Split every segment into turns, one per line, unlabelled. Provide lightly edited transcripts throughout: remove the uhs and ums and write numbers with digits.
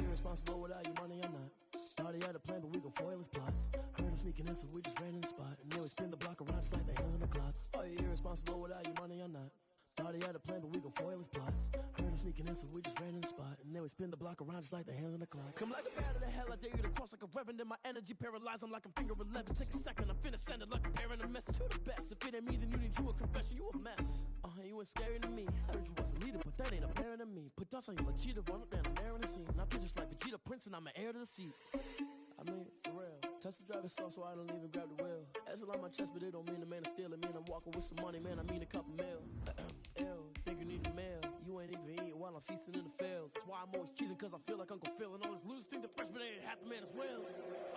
you irresponsible without your money or not? Thought he had a plan, but we gon' foil his plot. Heard him sneaking in, so we just ran in the spot. And then we spin the block around just like the hands on the clock. Are you irresponsible without your money or not? Thought he had a plan, but we gon' foil his plot. Heard him sneaking in, so we just ran in the spot. And then we spin the block around just like the hands on the clock. Come like a bat of the hell, I dare you to cross like a reverend. And my energy paralyzed, I'm like I'm finger 11. Take a second, I'm finna send it like a parent, a message to the best. If it ain't me, then you need you a confession, you a mess. You ain't scary to me. Heard you was a leader, but that ain't apparent to me. Put dust on you like cheetah, run up down the air in the scene. And I feel just like Vegeta Prince, and I'm an heir to the seat. I mean, for real. Touch the driver's soft so I don't even grab the wheel. Asshole on my chest, but it don't mean the man is stealing. Man, I'm walking with some money, man, I mean a couple mil. Ew, think you need a meal. You ain't even eating while I'm feasting in the field. That's why I'm always cheesing, cause I feel like Uncle Phil. And all those losers think the freshman ain't half the man as well.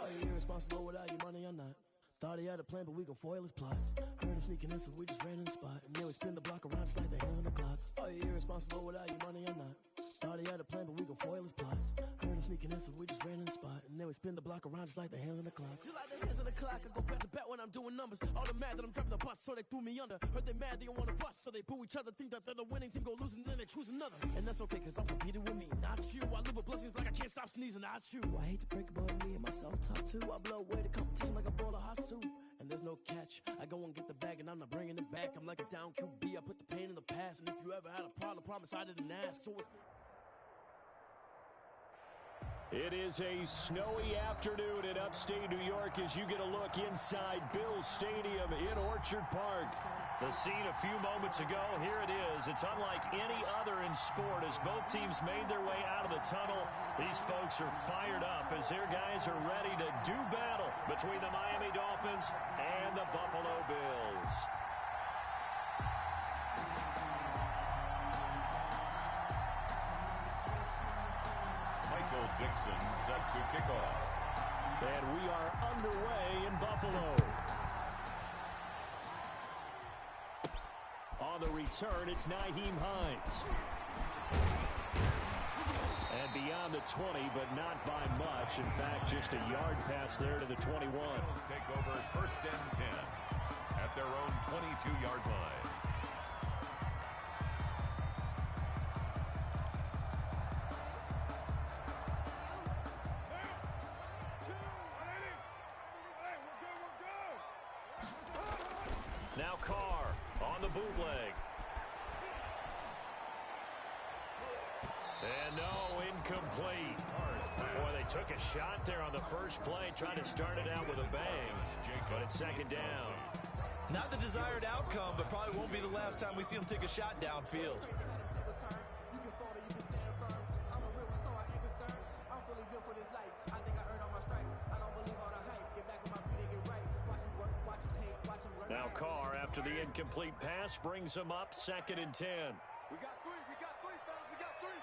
Are you irresponsible without your money or not? Thought he had a plan, but we gon' foil his plot. Heard him sneaking in, so we just ran in the spot. And then we spin the block around just like the hands on the clock. Are you irresponsible without your money or not? Thought he had a plan, but we gon' foil his plot. Heard him sneaking in, so we just ran in the spot. And then we spin the block around just like the hands on the clock. Just like the hands on the clock, I go back to back when I'm doing numbers. All the mad that I'm driving the bus, so they threw me under. Heard they mad, they don't wanna bust, so they boo each other. Think that they're the winning team, go losing, then they choose another. And that's okay, cause I'm competing with me, not you. I live with blessings like I can't stop sneezing, not you. I hate to break it, but me and myself top two. I blow away the competition like a bowl of hot soup. And there's no catch. I go and get the bag and I'm not bringing it back. I'm like a down QB, I put the pain in the past. And if you ever had a problem, promise I didn't ask. So it's...
It is a snowy afternoon in upstate New York as you get a look inside Bills Stadium in Orchard Park. The scene a few moments ago, here it is. It's unlike any other in sport as both teams made their way out of the tunnel. These folks are fired up as their guys are ready to do battle between the Miami Dolphins and the Buffalo Bills.
Dixon set to kick off.
And we are underway in Buffalo. On the return, it's Nyheim Hines. And beyond the 20, but not by much. In fact, just a yard pass there to the 21.
Bills take over 1st and 10 at their own 22-yard line.
Now Carr on the bootleg. And no, incomplete. Boy, they took a shot there on the first play, trying to start it out with a bang. But it's 2nd down.
Not the desired outcome, but probably won't be the last time we see him take a shot downfield.
Now Carr, after the incomplete pass, brings him up 2nd and 10.
We got three, fellas, we got three.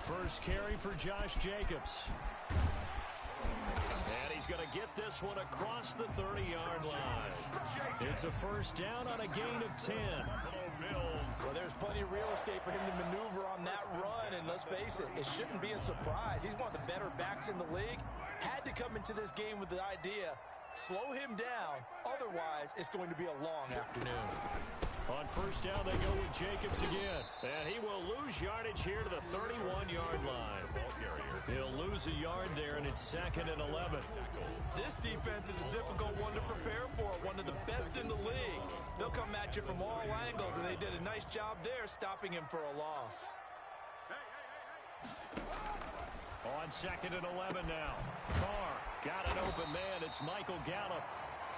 First carry for Josh Jacobs. And he's going to get this one across the 30-yard line. It's a 1st down on a gain of 10.
Well, there's plenty of real estate for him to maneuver on that run, and let's face it, it shouldn't be a surprise. He's one of the better backs in the league. Had to come into this game with the idea, slow him down, otherwise it's going to be a long afternoon.
On 1st down, they go with Jacobs again. And he will lose yardage here to the 31-yard line. He'll lose a yard there, and it's 2nd and 11.
This defense is a difficult one to prepare for, one of the best in the league. They'll come at you from all angles, and they did a nice job there stopping him for a loss.
On 2nd and 11 now. Carr got an open man. It's Michael Gallup.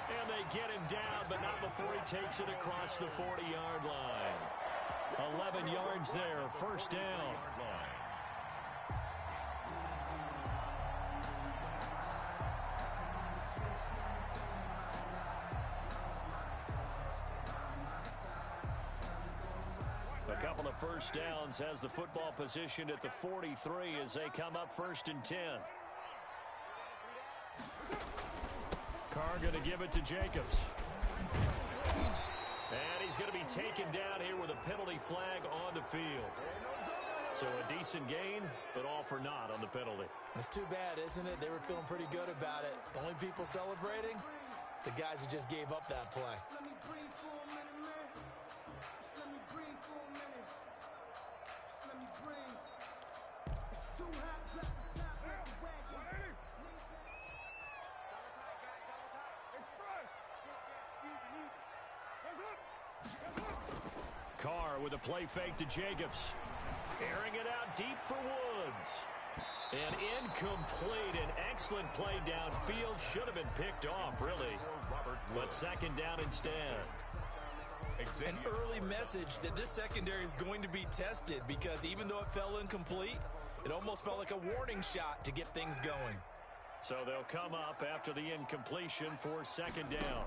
And they get him down, but not before he takes it across the 40-yard line. 11 yards there, 1st down. A couple of 1st downs has the football position at the 43 as they come up 1st and 10. Carr going to give it to Jacobs. And he's going to be taken down here with a penalty flag on the field. So a decent gain, but all for naught on the penalty.
It's too bad, isn't it? They were feeling pretty good about it. The only people celebrating, the guys who just gave up that play.
LItStar with a play fake to Jacobs. Airing it out deep for Woods. And incomplete. An excellent play downfield. Should have been picked off, really. But second down instead.
An early message that this secondary is going to be tested, because even though it fell incomplete, it almost felt like a warning shot to get things going.
So they'll come up after the incompletion for second down.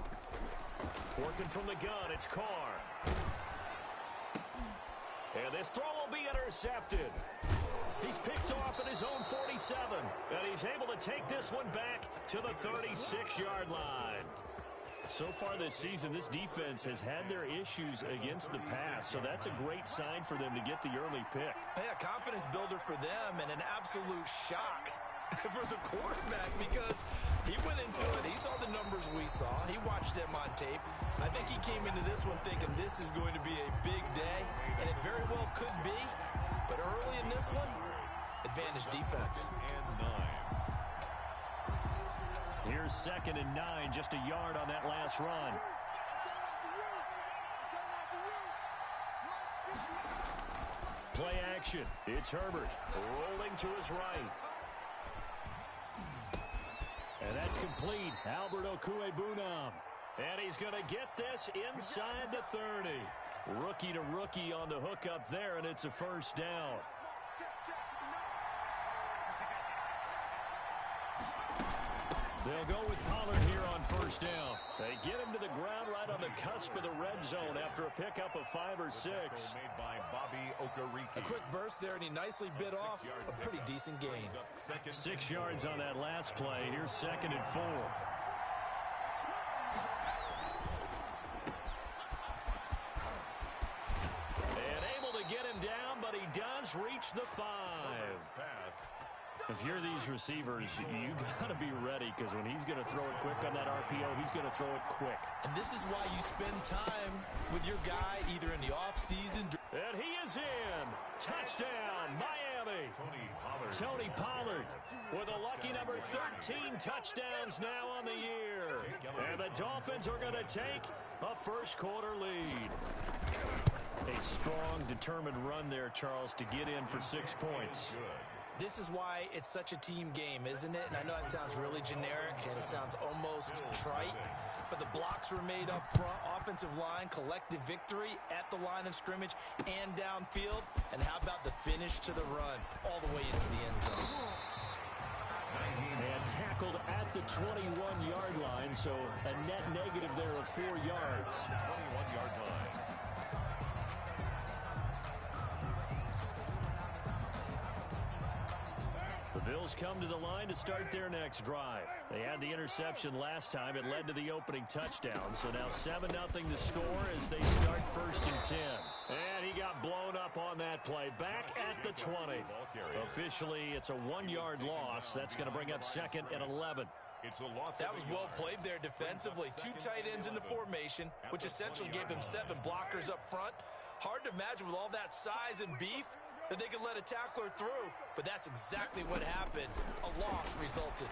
Working from the gun, it's Carr. And this throw will be intercepted. He's picked off at his own 47. And he's able to take this one back to the 36-yard line. So far this season, this defense has had their issues against the pass, so that's a great sign for them to get the early pick.
Yeah, confidence builder for them, and an absolute shock for the quarterback, because he went into it. He saw the numbers we saw. He watched them on tape. I think he came into this one thinking this is going to be a big day, and it very well could be. But early in this one, advantage defense.
Here's 2nd and 9, just a yard on that last run. Play action. It's Herbert rolling to his right. And that's complete. Albert Okwuegbunam. And he's going to get this inside the 30. Rookie to rookie on the hookup there, and it's a first down. They'll go with Pollard here on first down. They get him to the ground right on the cusp of the red zone after a pickup of 5 or 6.
Made by Bobby Okereke.
A quick burst there, and he nicely bit off a pretty decent gain.
6 yards on that last play. Here's 2nd and 4. And able to get him down, but he does reach the 5. If you're these receivers, you got to be ready, because when he's going to throw it quick on that RPO, he's going to throw it quick.
And this is why you spend time with your guy either in the offseason.
And he is in. Touchdown, Miami. Tony Pollard with a lucky number 13 touchdowns now on the year. And the Dolphins are going to take a first-quarter lead. A strong, determined run there, Charles, to get in for 6 points.
This is why it's such a team game, isn't it? And I know it sounds really generic and it sounds almost trite, but the blocks were made up front, offensive line, collective victory at the line of scrimmage and downfield. And how about the finish to the run all the way into the end zone?
And tackled at the 21-yard line, so a net negative there of 4 yards.
21-yard line.
The Bills come to the line to start their next drive. They had the interception last time. It led to the opening touchdown. So now 7-0 to score as they start 1st and 10. And he got blown up on that play. Back at the 20. Officially, it's a 1-yard loss. That's going to bring up 2nd and 11.
That was well played there defensively. 2 tight ends in the formation, which essentially gave them 7 blockers up front. Hard to imagine with all that size and beef that they could let a tackler through, but that's exactly what happened. A loss resulted.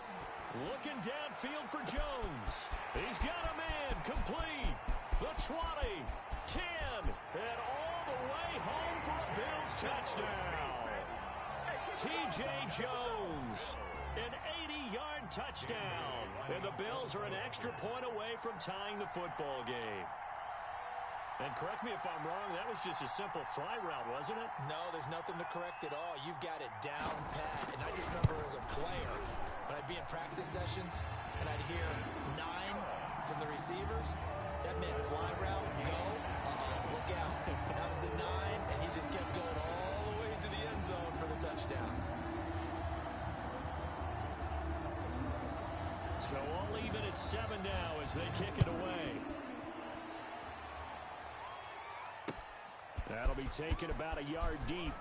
Looking downfield for Jones. He's got him in, complete. The 20, 10, and all the way home for a Bills touchdown. T.J. Jones, an 80-yard touchdown. And the Bills are an extra point away from tying the football game. And correct me if I'm wrong, that was just a simple fly route, wasn't it?
No, there's nothing to correct at all. You've got it down pat. And I just remember as a player, when I'd be in practice sessions and I'd hear 9 from the receivers, that meant fly route, go, look out. That was the 9, and he just kept going all the way into the end zone for the touchdown.
So all even at 7 now as they kick it away. That'll be taken about a yard deep.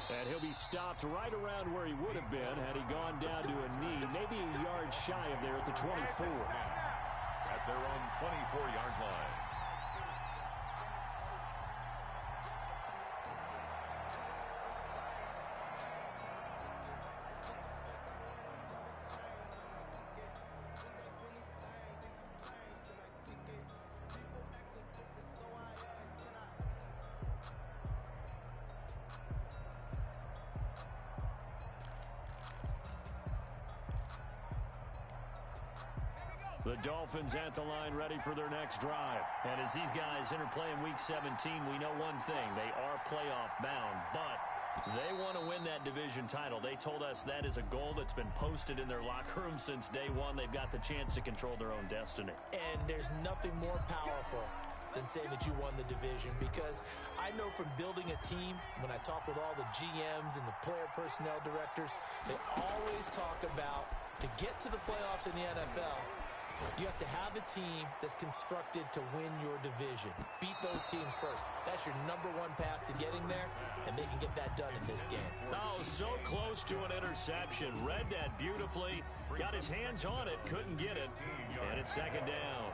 And he'll be stopped right around where he would have been had he gone down to a knee, maybe a yard shy of there at the 24.
At their own 24-yard line.
The Dolphins at the line ready for their next drive. And as these guys interplay in Week 17, we know one thing. They are playoff bound, but they want to win that division title. They told us that is a goal that's been posted in their locker room since day one. They've got the chance to control their own destiny.
And there's nothing more powerful than saying that you won the division, because I know from building a team, when I talk with all the GMs and the player personnel directors, they always talk about, to get to the playoffs in the NFL, you have to have a team that's constructed to win your division. Beat those teams first. That's your number one path to getting there, and they can get that done in this game.
Oh, so close to an interception. Read that beautifully. Got his hands on it, couldn't get it. And it's second down.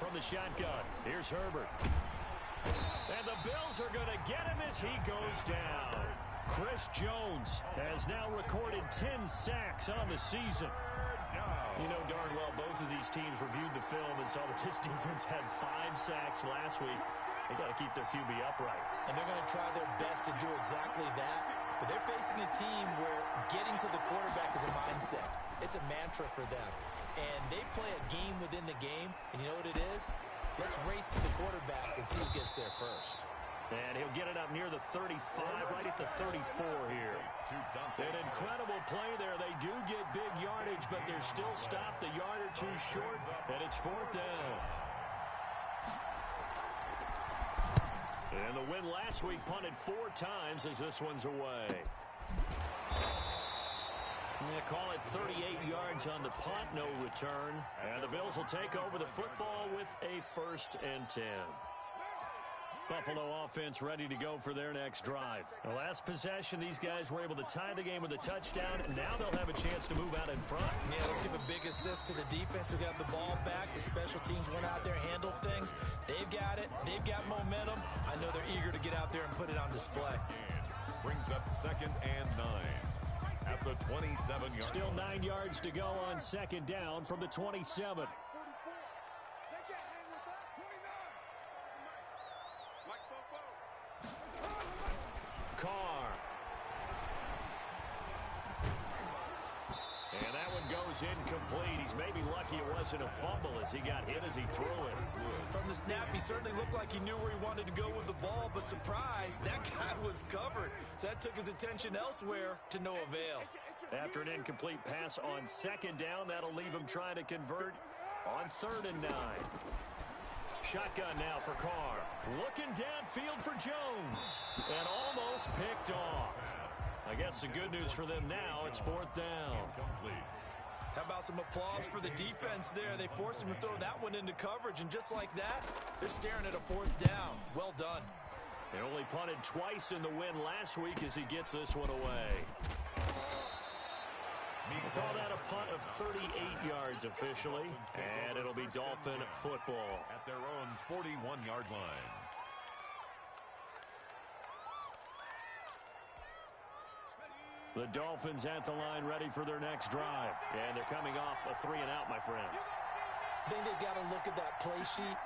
From the shotgun, here's Herbert. And the Bills are going to get him as he goes down. Chris Jones has now recorded 10 sacks on the season. You know darn well both of these teams reviewed the film and saw that this defense had 5 sacks last week. They got to keep their QB upright.
And they're going to try their best to do exactly that. But they're facing a team where getting to the quarterback is a mindset. It's a mantra for them. And they play a game within the game. And you know what it is? Let's race to the quarterback and see who gets there first.
And he'll get it up near the 35, right at the 34 here. An incredible play there. They do get big yardage, but they're still stopped a yard or two short, and it's 4th down. And the win last week punted 4 times as this one's away. They call it 38 yards on the punt, no return. And the Bills will take over the football with a 1st and 10. Buffalo offense ready to go for their next drive. The last possession, these guys were able to tie the game with a touchdown, and now they'll have a chance to move out in front.
Yeah, let's give a big assist to the defense who got the ball back. The special teams went out there, handled things. They've got it. They've got momentum. I know they're eager to get out there and put it on display.
Brings up 2nd and 9. At the 27-yard
Still 9 yards to go on 2nd down from the 27. Carr. And that one goes incomplete. He's maybe lucky it wasn't a fumble as he got hit as he threw it.
From the snap, he certainly looked like he knew where he wanted to go with the ball, but surprise, that guy was covered. So that took his attention elsewhere to no avail.
After an incomplete pass on 2nd down, that'll leave him trying to convert on 3rd and 9. Shotgun now for Carr. Looking downfield for Jones. And almost picked off. I guess the good news for them now, it's 4th down.
How about some applause for the defense there? They forced him to throw that one into coverage, and just like that, they're staring at a 4th down. Well done.
They only punted twice in the win last week as he gets this one away. We'll call that a punt of 38 yards officially, and it'll be Dolphin football.
At their own 41-yard line.
The Dolphins at the line ready for their next drive, and they're coming off a 3-and-out, my friend.
I think they've got to look at that play sheet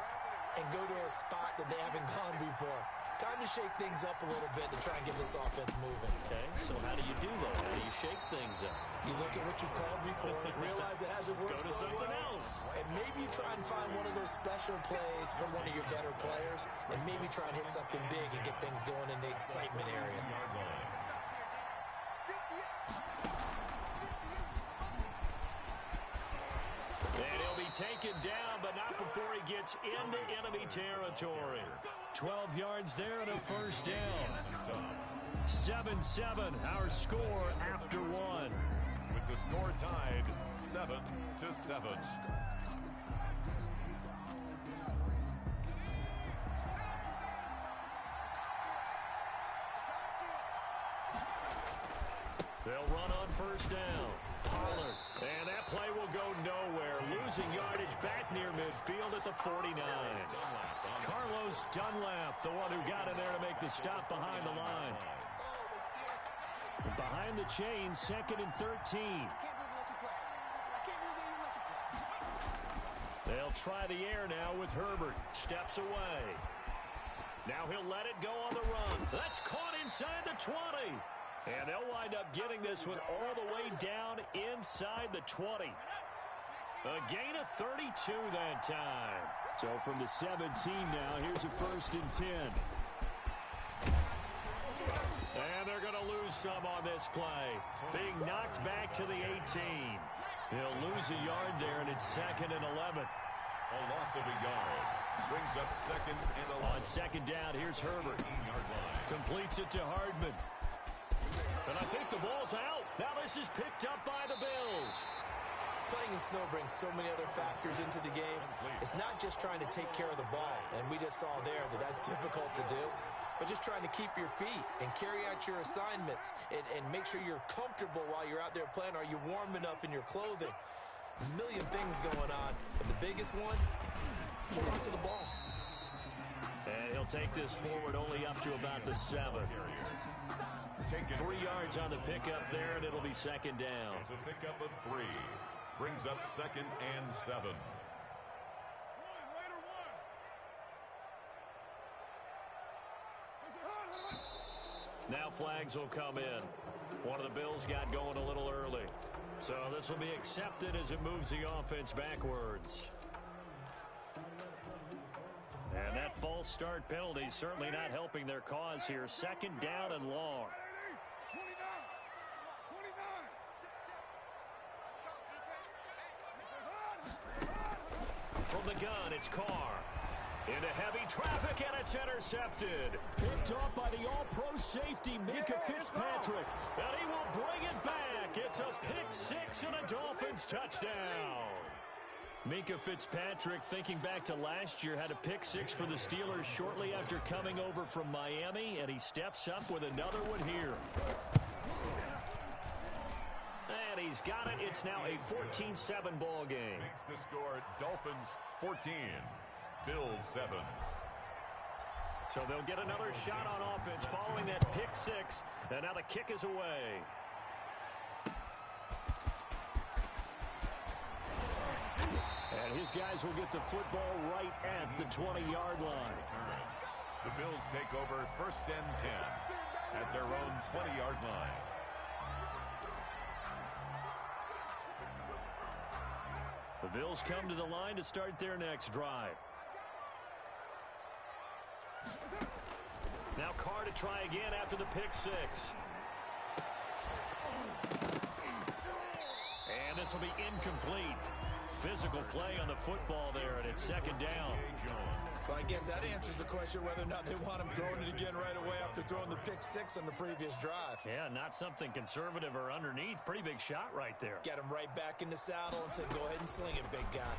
and go to a spot that they haven't gone before. Time to shake things up a little bit to try and get this offense moving.
Okay, so how do you do that? How do you shake things up?
You look at what you called before, realize it hasn't worked
Go to
so
something
well,
else.
and maybe you try and find one of those special plays from one of your better players, and maybe try and hit something big and get things going in the excitement area.
And he'll be taken down, but not before he gets into enemy territory. 12 yards there and a 1st down. 7-7, our score after 1.
With the score tied 7-7.
They'll run on 1st down. Pollard. And that play will go nowhere. Losing yardage back near midfield at the 49. Carlos Dunlap, the one who got in there to make the stop behind the line. Behind the chain, 2nd and 13. They'll try the air now with Herbert. Steps away. Now he'll let it go on the run. That's caught inside the 20. And they'll wind up getting this one all the way down inside the 20. A gain of 32 that time. So from the 17 now, here's a 1st and 10. And they're going to lose some on this play. Being knocked back to the 18. He'll lose a yard there, and it's 2nd and 11.
A loss of a yard. Brings up 2nd and 11.
On 2nd down, here's Herbert. Completes it to Hardman. And I think the ball's out. Now this is picked up by the Bills.
Playing in snow brings so many other factors into the game. It's not just trying to take care of the ball, and we just saw there that that's difficult to do, but just trying to keep your feet and carry out your assignments and make sure you're comfortable while you're out there playing. Are you warm enough in your clothing? A million things going on, but the biggest one, hold on to the ball.
And he'll take this forward only up to about the 7. 3 yards on the pickup there, and it'll be 2nd down.
It's a pickup of 3. Brings up 2nd and 7.
Now flags will come in. One of the Bills got going a little early. So this will be accepted as it moves the offense backwards. And that false start penalty certainly not helping their cause here. 2nd down and long. From the gun, it's Carr. Into heavy traffic, and it's intercepted. Picked off by the all-pro safety, Micah Fitzpatrick. And he will bring it back. It's a pick 6 and a Dolphins touchdown. Micah Fitzpatrick, thinking back to last year, had a pick 6 for the Steelers shortly after coming over from Miami, and he steps up with another one here. And he's got it. It's now a 14-7 ball game.
Makes the score Dolphins 14, Bills 7.
So they'll get another shot on offense following that pick 6, and now the kick is away. And his guys will get the football right at the 20-yard line.
The Bills take over 1st and 10 at their own 20-yard line.
The Bills come to the line to start their next drive. Now Carr to try again after the pick 6. And this will be incomplete. Physical play on the football there, and it's 2nd down.
So I guess that answers the question whether or not they want him throwing it again right away after throwing the pick 6 on the previous drive.
Yeah, not something conservative or underneath. Pretty big shot right there.
Get him right back in the saddle and say, go ahead and sling it, big guy.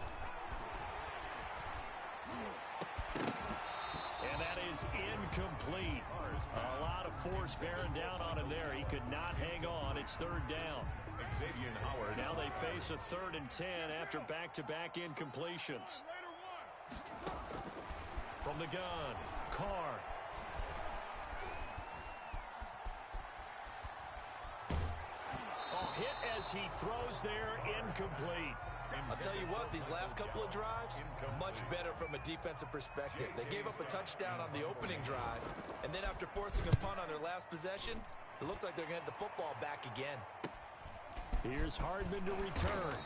And that is incomplete. A lot of force bearing down on him there. He could not hang on. It's 3rd down.
Xavier Howard.
Now they face a 3rd and 10 after back-to-back incompletions. From the gun, Carr. Oh, hit as he throws there, incomplete.
I'll tell you what, these last couple of drives, much better from a defensive perspective. They gave up a touchdown on the opening drive, and then after forcing a punt on their last possession, it looks like they're going to get the football back again.
Here's Hardman to return.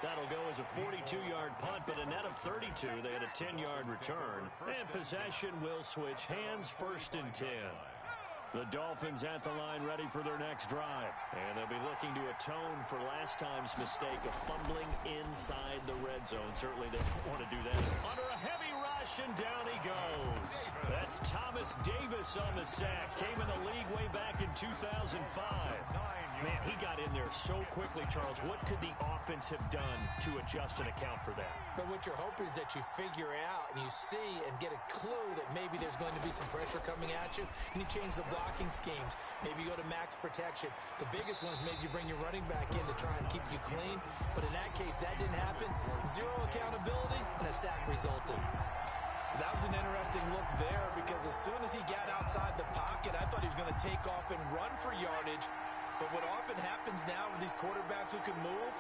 That'll go as a 42-yard punt, but a net of 32. They had a 10-yard return. And possession will switch hands, 1st and 10. The Dolphins at the line ready for their next drive. And they'll be looking to atone for last time's mistake of fumbling inside the red zone. Certainly they don't want to do that. Under a heavy rush, and down he goes. That's Thomas Davis on the sack. Came in the league way back in 2005. Man, he got in there so quickly, Charles. What could the offense have done to adjust and account for that?
But what you're hoping is that you figure out and you see and get a clue that maybe there's going to be some pressure coming at you, and you change the blocking schemes. Maybe you go to max protection. The biggest one is maybe you bring your running back in to try and keep you clean. But in that case, that didn't happen. 0 accountability, and a sack resulted. That was an interesting look there because as soon as he got outside the pocket, I thought he was going to take off and run for yardage. But what often happens now with these quarterbacks who can move,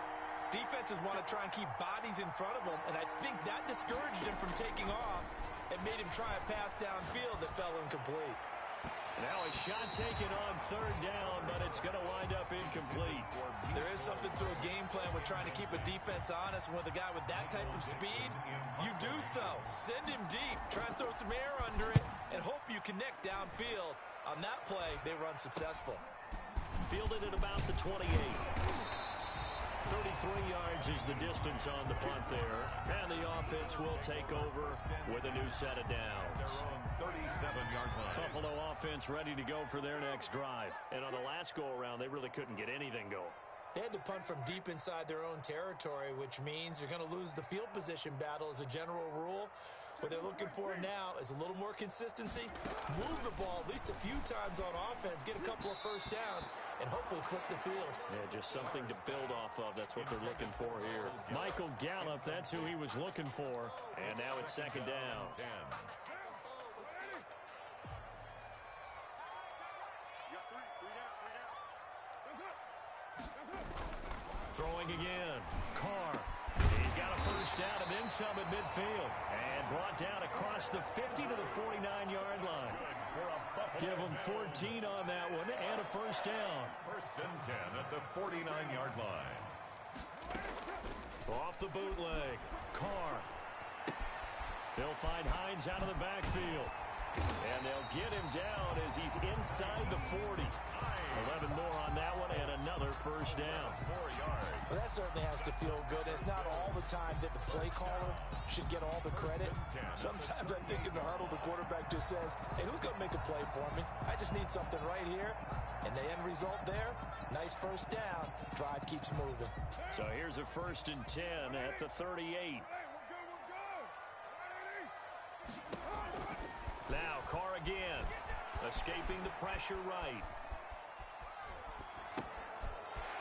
defenses want to try and keep bodies in front of them, and I think that discouraged him from taking off and made him try a pass downfield. fell incomplete.
Now a shot taken on third down, but it's going to wind up incomplete.
There is something to a game plan. We're trying to keep a defense honest. With a guy with that type of speed, you do so. Send him deep. Try and throw some air under it and hope you connect downfield. On that play, they were unsuccessful.
Fielded at about the 28. 33 yards is the distance on the punt there. And the offense will take over with a new set of downs.
37-yard line.
Buffalo offense ready to go for their next drive. And on the last go-around, they really couldn't get anything going.
They had to punt from deep inside their own territory, which means you're going to lose the field position battle as a general rule. What they're looking for now is a little more consistency, move the ball at least a few times on offense, get a couple of first downs, and hopefully flip the field.
Yeah, just something to build off of. That's what they're looking for here. Michael Gallup, that's who he was looking for. And now it's second down.
10.
Throwing again. Carr. He's got a first down and then some at midfield. And brought down across the 50 to the 49-yard line. Give him 14 on that one and a first down.
First and 10 at the 49-yard line.
Off the bootleg. Carr. They'll find Hines out of the backfield. And they'll get him down as he's inside the 40. 11 more on that one and another first down.
4 yards.
Well, that certainly has to feel good. It's not all the time that the play caller should get all the credit. Sometimes I think in the huddle, the quarterback just says, hey, who's going to make a play for me? I just need something right here. And the end result there, nice first down. Drive keeps moving.
So here's a first and 10 at the 38. Now Carr again, escaping the pressure right.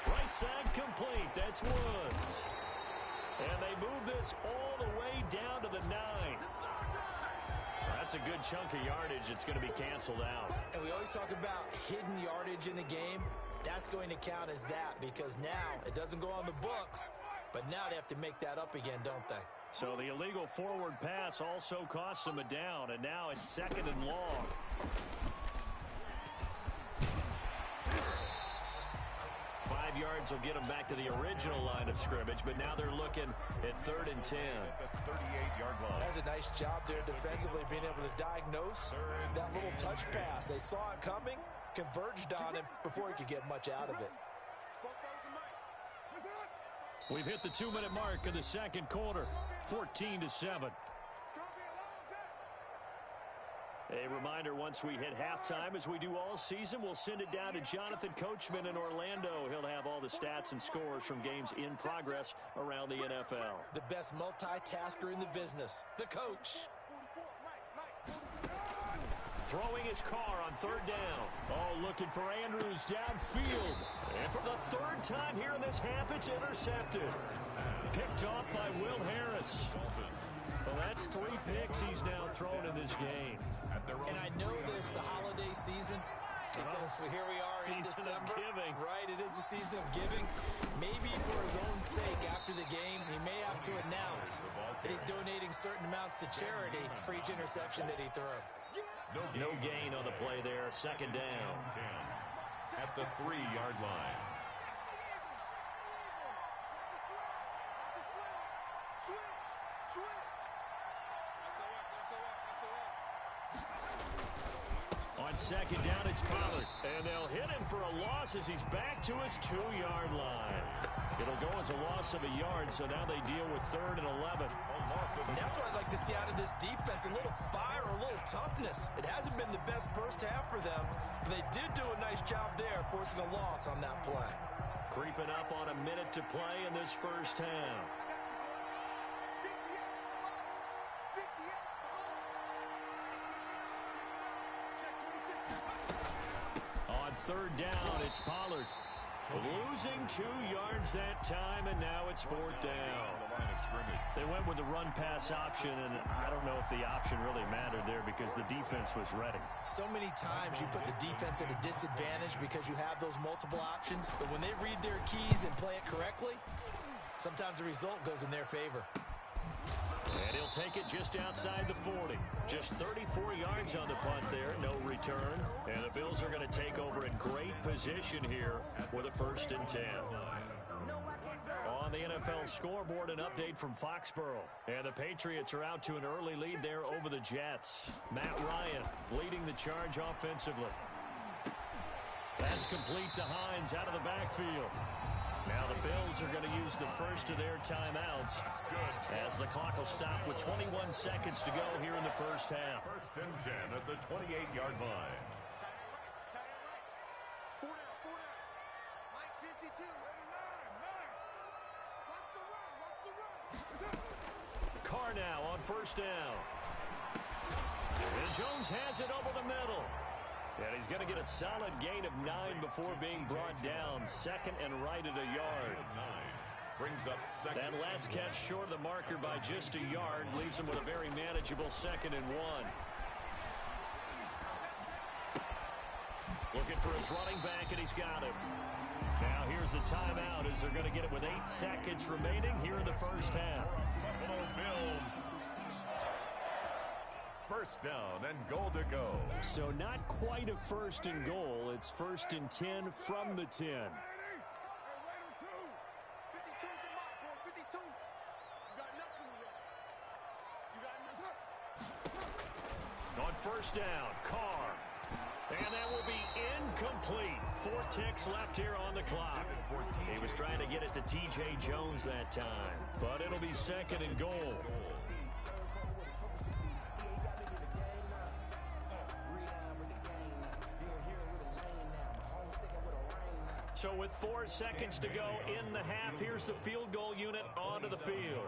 Right side complete. That's Woods. And they move this all the way down to the 9. That's a good chunk of yardage. It's going to be canceled out.
And we always talk about hidden yardage in a game. That's going to count as that because now it doesn't go on the books, but now they have to make that up again, don't they?
So the illegal forward pass also costs them a down, and now it's second and long. Five yards will get them back to the original line of scrimmage, but now they're looking at third and 10.
At the 38-yard line.
That's a nice job there defensively, being able to diagnose that little touch pass. They saw it coming, converged on him before he could get much out of it.
We've hit the 2-minute mark of the second quarter, 14-7. A reminder, once we hit halftime, as we do all season, we'll send it down to Jonathan Coachman in Orlando. He'll have all the stats and scores from games in progress around the NFL.
The best multitasker in the business, the coach.
Throwing his Carr on third down. Oh, looking for Andrews downfield. And for the third time here in this half, it's intercepted. Picked off by Will Harris. Well, that's 3 picks he's now thrown in this game.
And I know this, the holiday season, because here we are in December.
Giving.
Right, it is the season of giving. Maybe for his own sake after the game, he may have to announce that he's donating certain amounts to charity for each interception that he threw.
No gain on the play there. Second down.
10 at the 3-yard line.
On second down, it's Pollard. And they'll hit him for a loss as he's back to his 2-yard line. It'll go as a loss of a yard, so now they deal with third and 11.
And that's what I'd like to see out of this defense, a little fire, a little toughness. It hasn't been the best first half for them, but they did do a nice job there, forcing a loss on that play.
Creeping up on a minute to play in this first half. On third down, it's Pollard. Losing 2 yards that time, and now it's fourth down. They went with the run-pass option, and I don't know if the option really mattered there because the defense was ready.
So many times you put the defense at a disadvantage because you have those multiple options, but when they read their keys and play it correctly, sometimes the result goes in their favor.
And he'll take it just outside the 40. Just 34 yards on the punt there, no return. And the Bills are going to take over in great position here with a 1st and 10. On the NFL scoreboard, an update from Foxborough. And the Patriots are out to an early lead there over the Jets. Matt Ryan leading the charge offensively. That's complete to Hines out of the backfield. Now the Bills are going to use the first of their timeouts as the clock will stop with 21 seconds to go here in the first half.
1st and 10 at the 28-yard line.
Carr now on 1st down. And Jones has it over the middle. And he's going to get a solid gain of 9 before being brought down. 2nd and right at a yard.
Brings up 2nd.
That last catch short of the marker by just a yard leaves him with a very manageable 2nd and 1. Looking for his running back, and he's got it. Now here's a timeout as they're going to get it with 8 seconds remaining here in the first half.
Buffalo Bills. 1st down and goal to go.
So not quite a 1st and goal. It's 1st and 10 from the 10. On 1st down, Carr. And that will be incomplete. 4 ticks left here on the clock. He was trying to get it to T.J. Jones that time. But it'll be 2nd and goal. So with 4 seconds to go in the half, here's the field goal unit onto the field.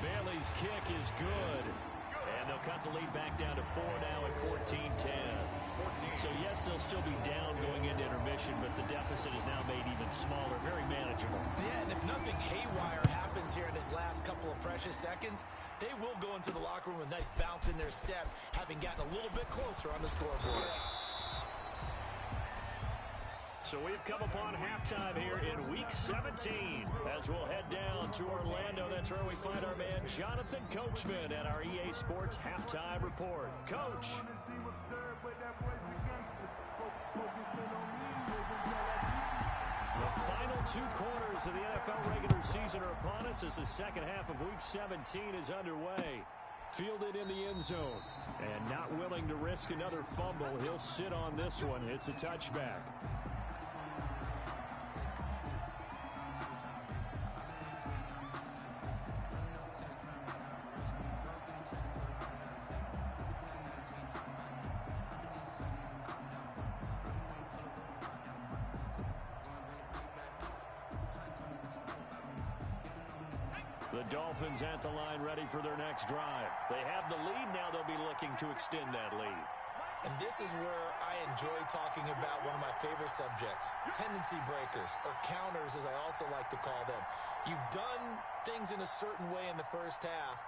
Bailey's kick is good. And they'll cut the lead back down to 4 now at 14-10. So yes, they'll still be down going into intermission, but the deficit is now made even smaller, very manageable.
Yeah, and if nothing haywire happens here in his last couple of precious seconds, they will go into the locker room with a nice bounce in their step, having gotten a little bit closer on the scoreboard.
So we've come upon halftime here in Week 17 as we'll head down to Orlando. That's where we find our man Jonathan Coachman at our EA Sports Halftime Report. Coach. The final 2 quarters of the NFL regular season are upon us as the second half of Week 17 is underway. Fielded in the end zone. And not willing to risk another fumble. He'll sit on this one. It's a touchback. The Dolphins at the line ready for their next drive. They have the lead now. They'll be looking to extend that lead.
And this is where I enjoy talking about one of my favorite subjects, tendency breakers, or counters as I also like to call them. You've done things in a certain way in the first half,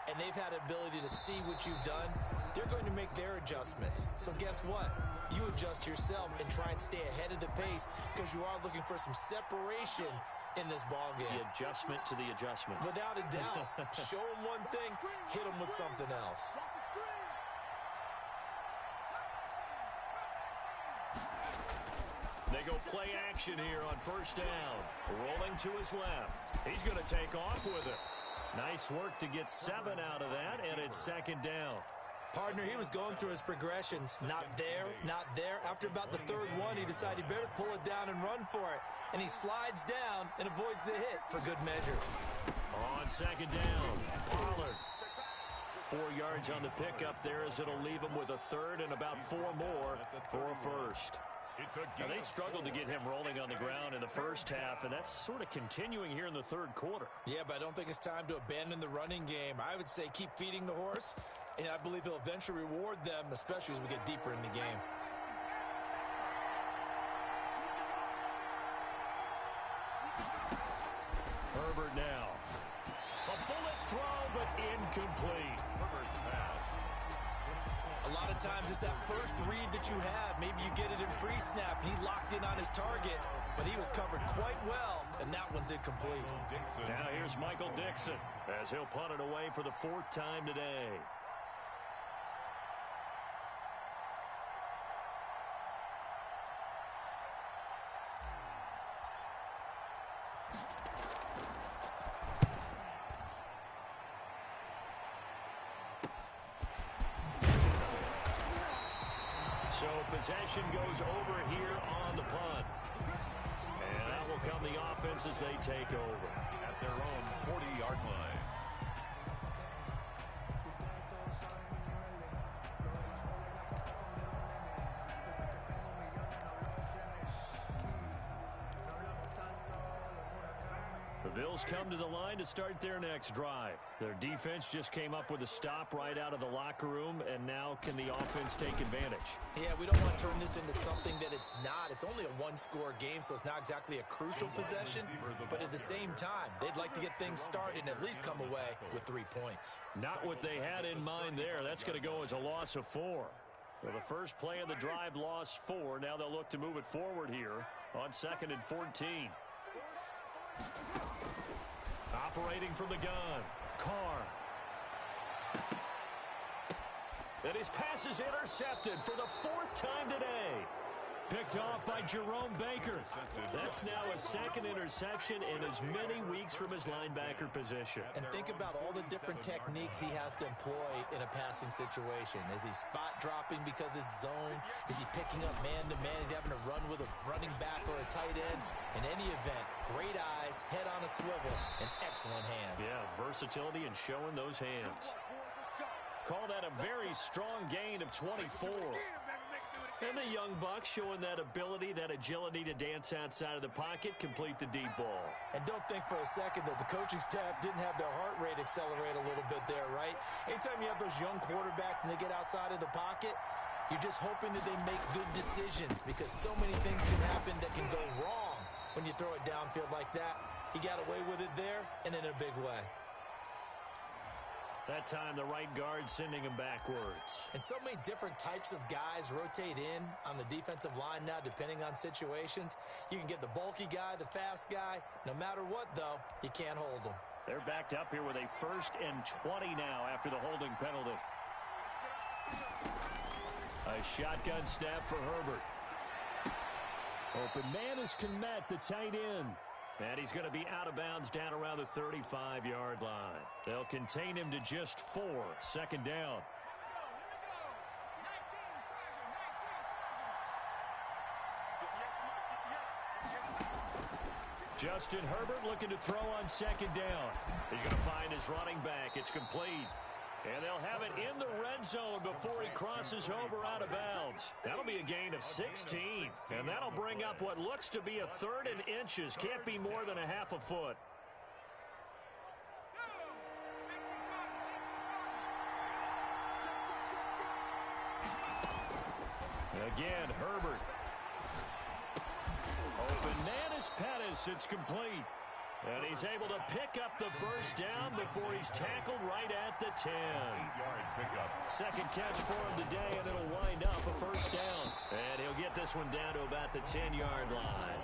and they've had ability to see what you've done. They're going to make their adjustments. So guess what? You adjust yourself and try and stay ahead of the pace because you are looking for some separation in this ball game.
The adjustment to the adjustment.
Without a doubt. Show them one thing, hit them with something else.
They go play action here on 1st down. Rolling to his left. He's going to take off with it. Nice work to get 7 out of that, and it's 2nd down.
Partner, he was going through his progressions. Not there, not there. After about the 3rd one, he decided he better pull it down and run for it. And he slides down and avoids the hit for good measure.
On 2nd down, Pollard. 4 yards on the pickup there as it'll leave him with a 3rd and about 4 more for a 1st. Now, they struggled to get him rolling on the ground in the first half, and that's sort of continuing here in the 3rd quarter.
Yeah, but I don't think it's time to abandon the running game. I would say keep feeding the horse, and I believe he'll eventually reward them, especially as we get deeper in the game.
Herbert now. A bullet throw, but incomplete.
A lot of of times it's that first read that you have. Maybe you get it in pre-snap, and he locked in on his target, but he was covered quite well, and that one's incomplete.
Now here's Michael Dixon as he'll punt it away for the 4th time today. So possession goes over here on the punt. And that will come the offense as they take over.
At their own 40-yard line.
The Bills come to the line to start their next drive. Their defense just came up with a stop right out of the locker room, and now can the offense take advantage?
Yeah, we don't want to turn this into something that it's not. It's only a one-score game, so it's not exactly a crucial possession. But at the same time, they'd like to get things started and at least come away with 3 points.
Not what they had in mind there. That's going to go as a loss of 4. Well, the first play of the drive lost 4. Now they'll look to move it forward here on 2nd and 14. Operating from the gun, Carr. And his pass is intercepted for the 4th time today. Picked off by Jerome Baker. That's now a 2nd interception in as many weeks from his linebacker position.
And think about all the different techniques he has to employ in a passing situation. Is he spot dropping because it's zone? Is he picking up man-to-man? Is he having to run with a running back or a tight end? In any event, great eyes, head on a swivel, and excellent hands.
Yeah, versatility and showing those hands. Call that a very strong gain of 24. And the young buck showing that ability, that agility to dance outside of the pocket, complete the deep ball.
And don't think for a second that the coaching staff didn't have their heart rate accelerate a little bit there, right? Anytime you have those young quarterbacks and they get outside of the pocket, you're just hoping that they make good decisions because so many things can happen that can go wrong when you throw it downfield like that. He got away with it there and in a big way.
That time, the right guard sending him backwards.
And so many different types of guys rotate in on the defensive line now, depending on situations. You can get the bulky guy, the fast guy. No matter what, though, you can't hold them.
They're backed up here with a 1st and 20 now after the holding penalty. A shotgun snap for Herbert. Open man is Kmet, the tight end. And he's going to be out of bounds down around the 35-yard line. They'll contain him to just 4. 2nd down. Justin Herbert looking to throw on 2nd down. He's going to find his running back. It's complete. And they'll have it in the red zone before he crosses over out of bounds. That'll be a gain of 16. And that'll bring up what looks to be a 3rd and inches. Can't be more than a half a foot. Again, Herbert. Open man is Pettis. It's complete. And he's able to pick up the 1st down before he's tackled right at the 10.
8-yard pickup.
2nd catch for him today, and it'll wind up a 1st down. And he'll get this one down to about the 10-yard line.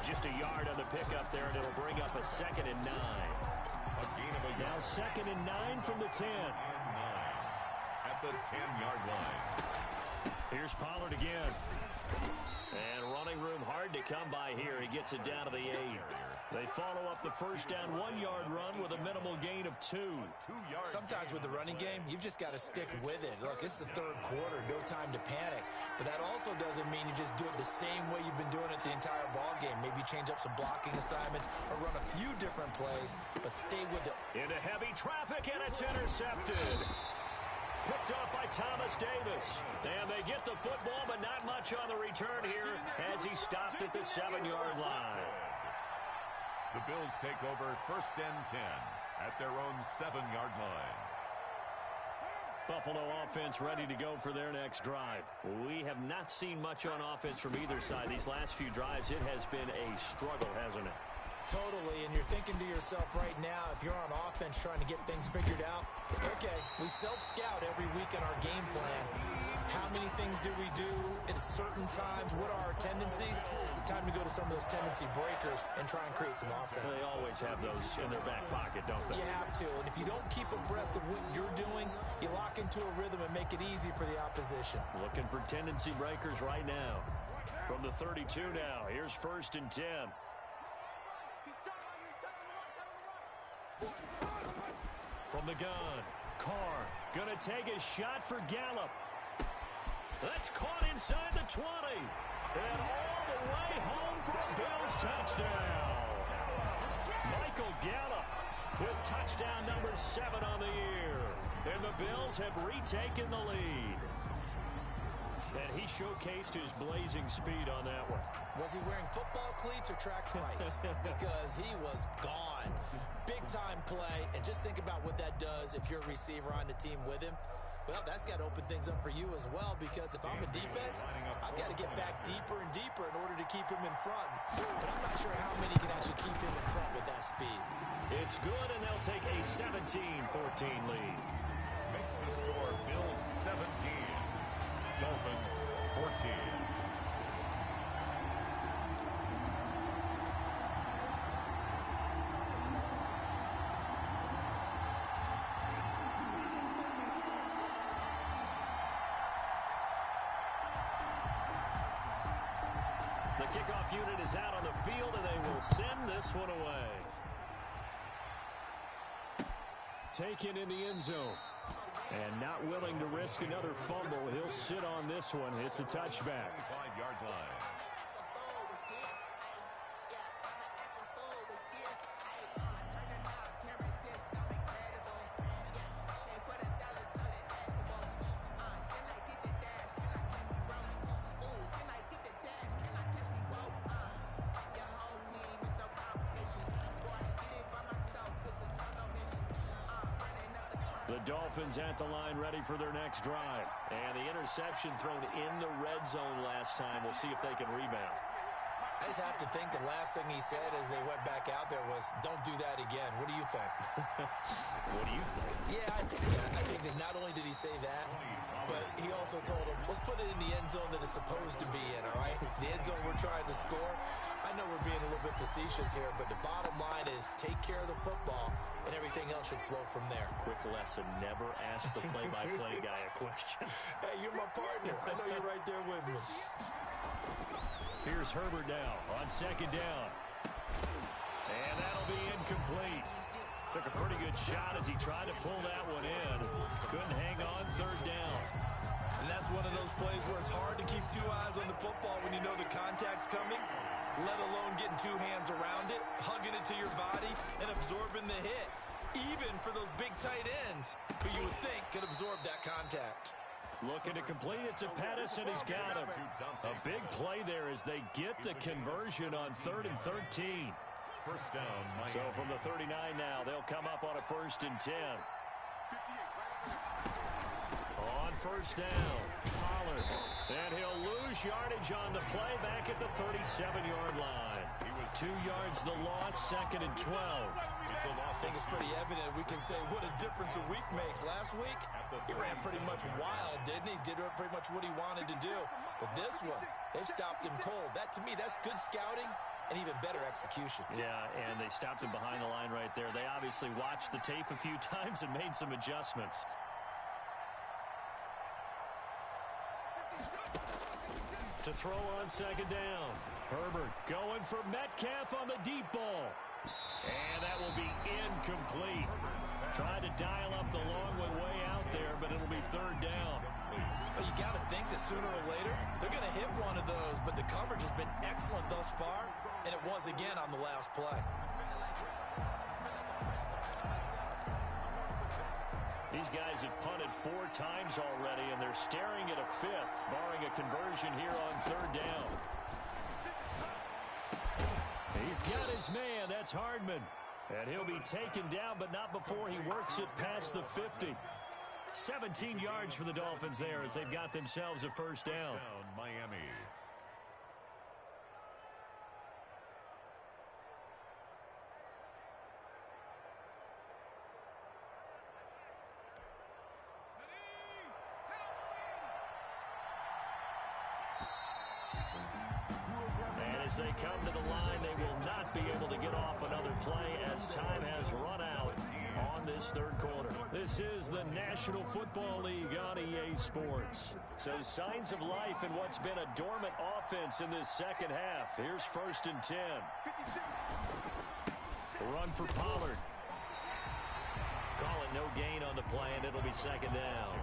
Just a yard on the pickup there, and it'll bring up a 2nd and 9.
A gain of a yard.
Now 2nd and 9 from the 10.
At the 10-yard line.
Here's Pollard again. And running room hard to come by here. He gets it down to the 8. They follow up the 1st down 1-yard run with a minimal gain of 2.
Sometimes with the running game, you've just got to stick with it. Look, it's the 3rd quarter, no time to panic. But that also doesn't mean you just do it the same way you've been doing it the entire ball game. Maybe change up some blocking assignments or run a few different plays, but stay with it.
Into heavy traffic, and it's intercepted. Picked up by Thomas Davis. And they get the football, but not much on the return here as he stopped at the 7-yard line.
The Bills take over 1st and 10 at their own 7-yard line.
Buffalo offense ready to go for their next drive. We have not seen much on offense from either side. These last few drives, it has been a struggle, hasn't it?
Totally, and you're thinking to yourself right now, if you're on offense trying to get things figured out, okay, we self-scout every week in our game plan. How many things do we do at certain times? What are our tendencies? Time to go to some of those tendency breakers and try and create some offense.
They always have those in their back pocket, don't they?
You have to, and if you don't keep abreast of what you're doing, you lock into a rhythm and make it easy for the opposition.
Looking for tendency breakers right now. From the 32 now, here's 1st and 10. From the gun, Carr gonna take a shot for Gallup. That's caught inside the 20. And all the way home for a Bills touchdown. Michael Gallup with touchdown number 7 on the year. And the Bills have retaken the lead. And he showcased his blazing speed on that one.
Was he wearing football cleats or track spikes? Because he was gone. Big-time play, and just think about what that does if you're a receiver on the team with him. Well, that's got to open things up for you as well, because if I'm a defense, I've got to get back deeper and deeper in order to keep him in front. But I'm not sure how many can actually keep him in front with that speed.
It's good, and they'll take a 17-14 lead.
Makes the score Bills 17. Dolphins 14.
The kickoff unit is out on the field, and they will send this one away. Taken in the end zone. And not willing to risk another fumble. He'll sit on this one. It's a touchback.
5-yard line.
The Dolphins at the line ready for their next drive. And the interception thrown in the red zone last time. We'll see if they can rebound.
I just have to think the last thing he said as they went back out there was, don't do that again. What do you think?
What do you think?
Yeah, I think that not only did he say that, but he also told him, let's put it in the end zone that it's supposed to be in, all right? The end zone we're trying to score. I know we're being a little bit facetious here, but the bottom line is take care of the football, and everything else should flow from there.
Quick lesson, never ask the play-by-play guy a question.
Hey, you're my partner. I know you're right there with me.
Here's Herbert now on 2nd down. And that'll be incomplete. Took a pretty good shot as he tried to pull that one in. Couldn't hang on 3rd down.
And that's one of those plays where it's hard to keep 2 eyes on the football when you know the contact's coming, let alone getting 2 hands around it, hugging it to your body, and absorbing the hit. Even for those big tight ends, who you would think could absorb that contact.
Looking to complete it to Pettis, and he's got him. A big play there as they get the conversion on 3rd and 13.
First down, Miami.
So from the 39 now, they'll come up on a 1st and 10. On 1st down, Pollard. And he'll lose yardage on the play back at the 37-yard line. 2 yards the loss, 2nd and 12.
I think it's pretty evident. We can say what a difference a week makes. Last week, he ran pretty much wild, didn't he? Did pretty much what he wanted to do. But this one, they stopped him cold. That, to me, that's good scouting and even better execution.
Yeah, and they stopped him behind the line right there. They obviously watched the tape a few times and made some adjustments. To throw on 2nd down. Herbert going for Metcalf on the deep ball. And that will be incomplete. Trying to dial up the long one way out there, but it'll be 3rd down.
Well, you got to think that sooner or later, they're going to hit one of those, but the coverage has been excellent thus far, and it was again on the last play.
These guys have punted 4 times already, and they're staring at a 5th, barring a conversion here on 3rd down. He's got his man. That's Hardman. And he'll be taken down, but not before he works it past the 50. 17 yards for the Dolphins there as they've got themselves a 1st down.
Miami.
as they come to the line, they will not be able to get off another play as time has run out on this third quarter. This is the National Football League on EA Sports. So signs of life in what's been a dormant offense in this second half. Here's 1st and 10. Run for Pollard. Call it no gain on the play, and it'll be 2nd down.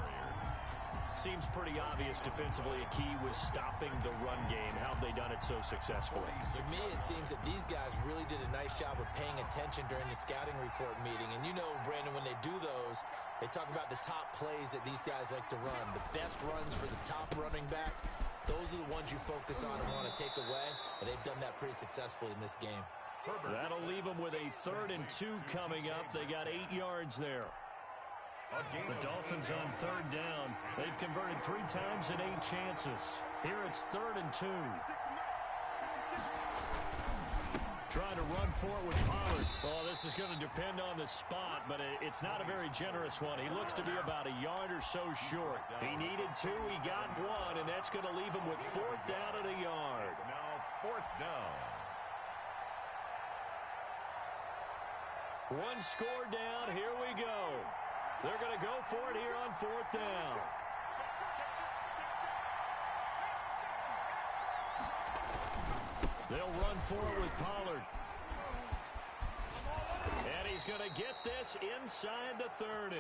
Seems pretty obvious defensively a key was stopping the run game. How have they done it so successfully?
To me, it seems that these guys really did a nice job of paying attention during the scouting report meeting. And you know, Brandon, when they do those, they talk about the top plays that these guys like to run. The best runs for the top running back, those are the ones you focus on and want to take away. And they've done that pretty successfully in this game.
That'll leave them with a 3rd and 2 coming up. They got 8 yards there. The Dolphins on 3rd down. They've converted 3 times in 8 chances. Here it's 3rd and 2. Trying to run for it with Pollard. Oh, this is going to depend on the spot, but it's not a very generous one. He looks to be about a yard or so short. He needed 2. He got 1, and that's going to leave him with 4th down at a yard.
Now 4th down.
1 score down. Here we go. They're going to go for it here on 4th down. They'll run for it with Pollard. And he's going to get this inside the 30.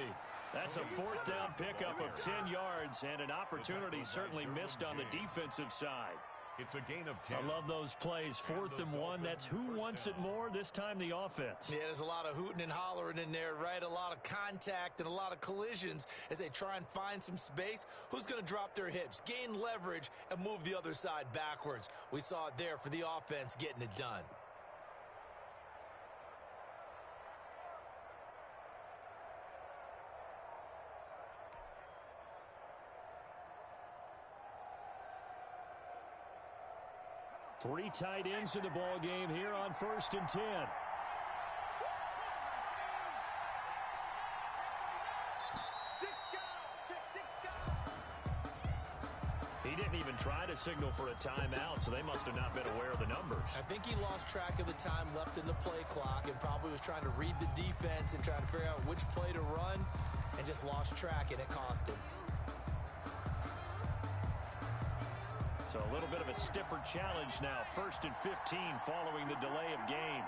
That's a 4th down pickup of 10 yards and an opportunity certainly missed on the defensive side.
It's a gain of 10.
I love those plays. 4th and 1. That's who wants it more, this time the offense.
Yeah, there's a lot of hooting and hollering in there, right? A lot of contact and a lot of collisions as they try and find some space. Who's going to drop their hips, gain leverage, and move the other side backwards? We saw it there for the offense getting it done.
Three tight ends in the ball game here on 1st and 10. He didn't even try to signal for a timeout, so they must have not been aware of the numbers.
I think he lost track of the time left in the play clock and probably was trying to read the defense and trying to figure out which play to run and just lost track, and it cost him.
So a little bit of a stiffer challenge now. 1st and 15 following the delay of game.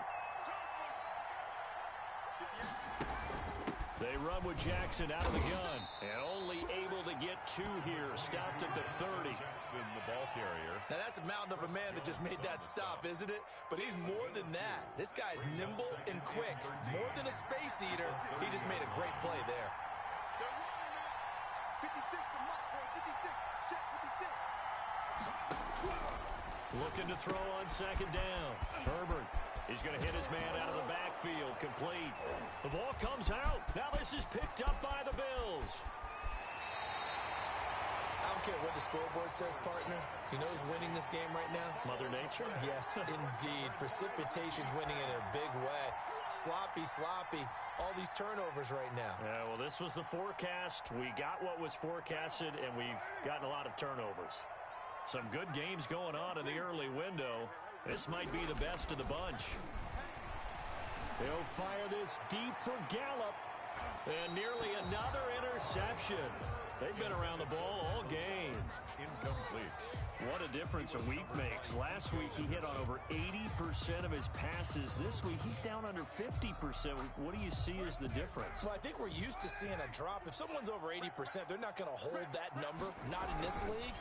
They run with Jackson out of the gun. And only able to get 2 here. Stopped at the 30.
Jackson, the ball carrier.
Now that's a mountain of a man that just made that stop, isn't it? But he's more than that. This guy's nimble and quick. More than a space eater. He just made a great play there.
56 for Mike, 56. Check 56.
Looking to throw on 2nd down. Herbert. He's going to hit his man out of the backfield. Complete. The ball comes out. Now this is picked up by the Bills.
I don't care what the scoreboard says, partner. You know who's winning this game right now?
Mother Nature?
Yes, indeed. Precipitation's winning in a big way. Sloppy. All these turnovers right now.
Yeah, well, this was the forecast. We got what was forecasted, and we've gotten a lot of turnovers. Some good games going on in the early window. This might be the best of the bunch. They'll fire this deep for Gallup. And nearly another interception. They've been around the ball all game.
Incomplete.
What a difference a week makes. Last week he hit on over 80% of his passes. This week he's down under 50%. What do you see as the difference?
Well, I think we're used to seeing a drop. If someone's over 80%, they're not going to hold that number. Not in this league.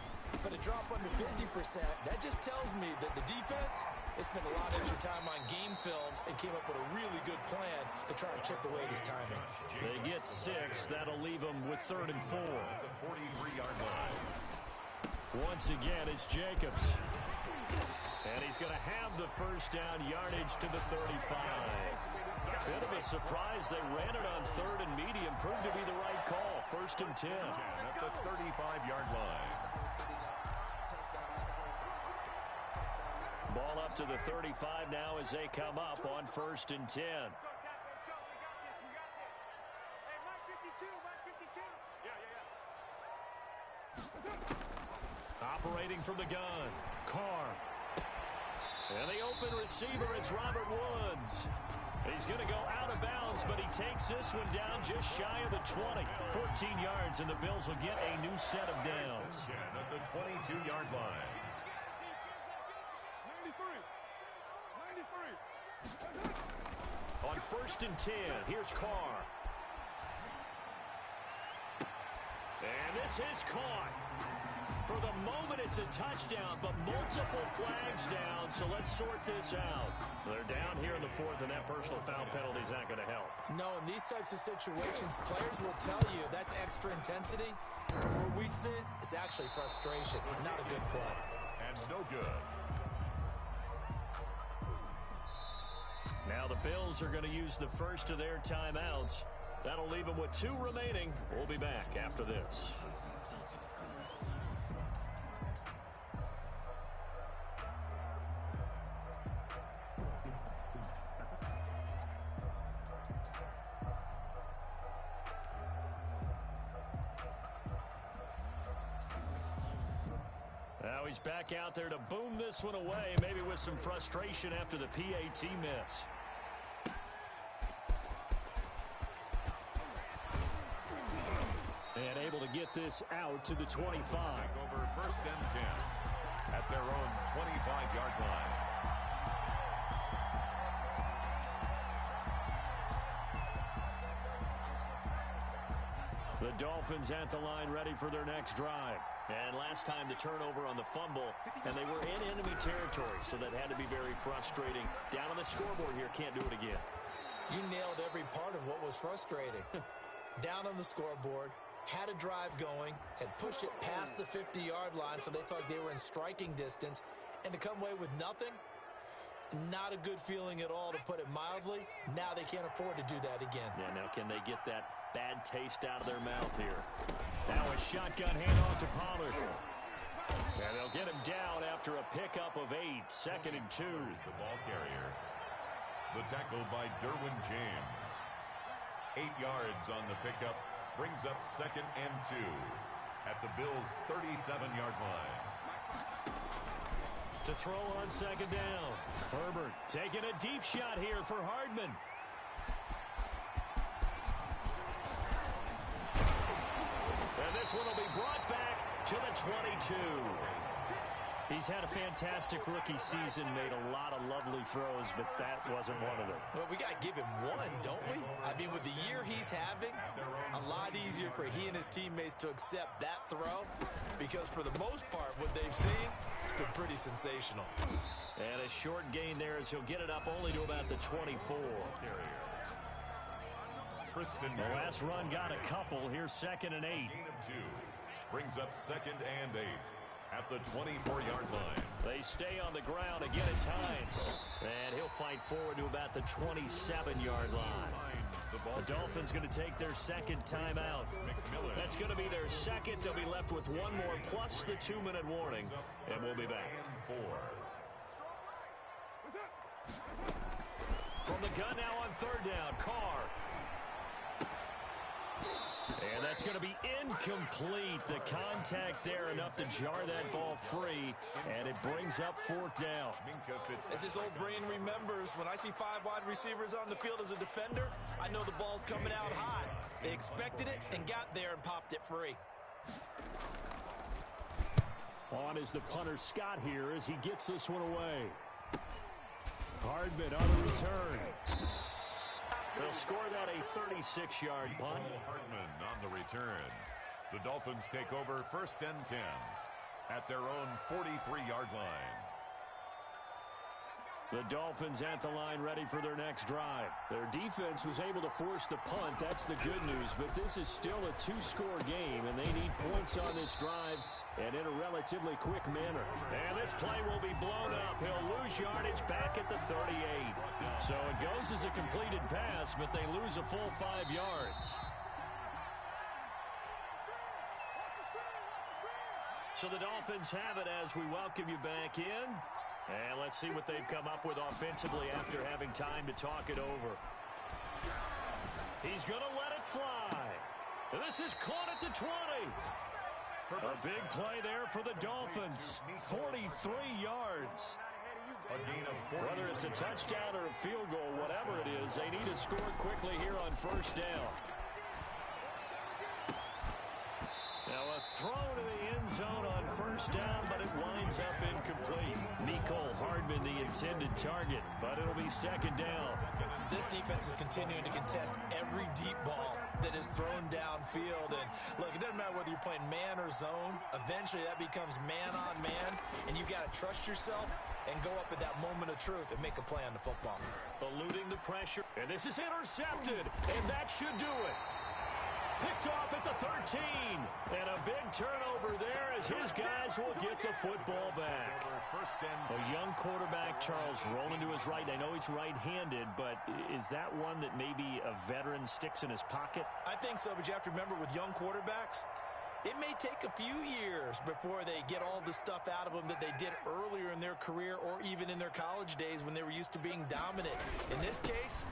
But a drop under 50%, that just tells me that the defense has spent a lot of extra time on game films and came up with a really good plan to try and chip away at his timing.
They get 6. That'll leave them with 3rd and 4.
The 43-yard line.
Once again, it's Jacobs. And he's going to have the 1st down yardage to the 35. Bit of a surprise. They ran it on 3rd and medium. Proved to be the right call. 1st and 10.
At the 35-yard line.
Ball up to the 35 now as they come up on 1st and 10. Operating from the gun, Carr. And the open receiver, it's Robert Woods. He's going to go out of bounds, but he takes this one down just shy of the 20. 14 yards, and the Bills will get a new set of downs.
At the 22-yard line.
93.
On 1st and 10, here's Carr. And this is caught. For the moment, it's a touchdown, but multiple flags down, so let's sort this out. They're down here in the 4th, and that personal foul penalty is not going to help.
No, in these types of situations, players will tell you that's extra intensity. From where we sit, it's actually frustration, not a good play.
And no good.
Now the Bills are going to use the first of their timeouts. That'll leave them with 2 remaining. We'll be back after this. Now he's back out there to boom this one away, maybe with some frustration after the PAT miss. And able to get this out to the 25.
Over 1st and 10 at their own 25-yard line.
The Dolphins at the line ready for their next drive. And last time the turnover on the fumble, and they were in enemy territory, so that had to be very frustrating. Down on the scoreboard here, can't do it again.
You nailed every part of what was frustrating. Down on the scoreboard, had a drive going, had pushed it past the 50-yard line so they felt like they were in striking distance, and to come away with nothing, not a good feeling at all, to put it mildly. Now they can't afford to do that again.
Yeah, now can they get that bad taste out of their mouth here? Now a shotgun handoff to Pollard. And they'll get him down after a pickup of 8, 2nd and 2.
The ball carrier. The tackle by Derwin James. 8 yards on the pickup. Brings up 2nd and 2 at the Bills' 37-yard line.
To throw on 2nd down. Herbert taking a deep shot here for Hardman. And this one will be brought back to the 22. He's had a fantastic rookie season, made a lot of lovely throws, but that wasn't one of them.
Well, we got to give him one, don't we? I mean, with the year he's having, a lot easier for he and his teammates to accept that throw, because for the most part, what they've seen, it's been pretty sensational.
And a short gain there as he'll get it up only to about the 24. The last run got a couple. Here's 2nd and 8.
Gain of 2. Brings up 2nd and 8 at the 24-yard line.
They stay on the ground. Again, it's Hines. And he'll fight forward to about the 27-yard line. The Dolphins going to take their 2nd timeout. That's going to be their 2nd. They'll be left with 1 more plus the 2-minute warning. And we'll be back. From the gun now on 3rd down, Carr. And that's going to be incomplete. The contact there enough to jar that ball free, and it brings up 4th down.
As this old brain remembers, when I see 5 wide receivers on the field as a defender, I know the ball's coming out high. They expected it and got there and popped it free.
On is the punter Scott here as he gets this one away. Hardman on the return. They'll score that a 36-yard punt.
Hardman on the return. The Dolphins take over 1st and 10 at their own 43-yard line.
The Dolphins at the line ready for their next drive. Their defense was able to force the punt. That's the good news, but this is still a 2-score game, and they need points on this drive and in a relatively quick manner. And this play will be blown up. He'll lose yardage back at the 38. So it goes as a completed pass, but they lose a full 5 yards. So the Dolphins have it as we welcome you back in. And let's see what they've come up with offensively after having time to talk it over. He's going to let it fly. This is caught at the 20. A big play there for the Dolphins. 43 yards.
A gain of 40.
Whether it's a touchdown or a field goal, whatever it is, they need to score quickly here on first down. Now a throw to the end zone on first down, but it winds up incomplete. Nicole Hardman the intended target, but it'll be second down.
This defense is continuing to contest every deep ball that is thrown downfield. And look, it doesn't matter whether you're playing man or zone. Eventually that becomes man on man, and you got to trust yourself and go up at that moment of truth and make a play on the football.
Eluding the pressure, and this is intercepted, and that should do it. Picked off at the 13, and a big turnover there as his guys will get the football back. A young quarterback, Charles, rolling to his right. I know he's right-handed, but is that one that maybe a veteran sticks in his pocket?
I think so, but you have to remember with young quarterbacks, it may take a few years before they get all the stuff out of them that they did earlier in their career or even in their college days when they were used to being dominant. In this case,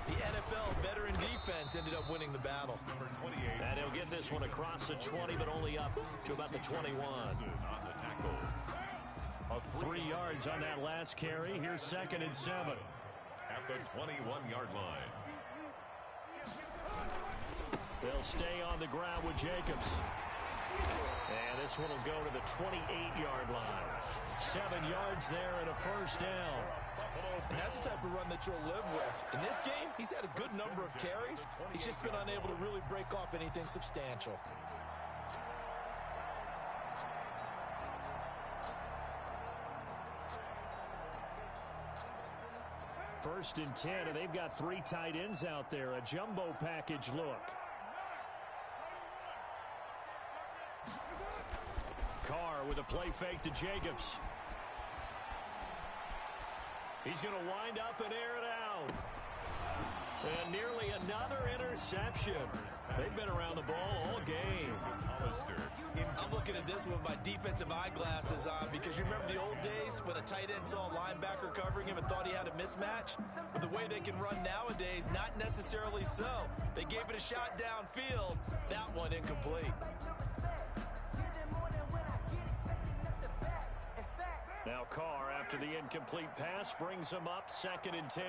the NFL veteran defense ended up winning the battle.
And he'll get this one across the 20, but only up to about the 21.
On the tackle.
3 yards on that last carry. Here's 2nd and 7.
At the 21-yard line.
They'll stay on the ground with Jacobs. And this one will go to the 28-yard line. 7 yards there and a first down.
And that's the type of run that you'll live with. In this game, he's had a good number of carries. He's just been unable to really break off anything substantial.
First and 10, and they've got 3 tight ends out there. A jumbo package look. Carr with a play fake to Jacobs. He's going to wind up and air it out. And nearly another interception. They've been around the ball all game.
I'm looking at this with my defensive eyeglasses on because you remember the old days when a tight end saw a linebacker covering him and thought he had a mismatch? But the way they can run nowadays, not necessarily so. They gave it a shot downfield. That one incomplete.
Now Carr, after the incomplete pass, brings him up 2nd and 10.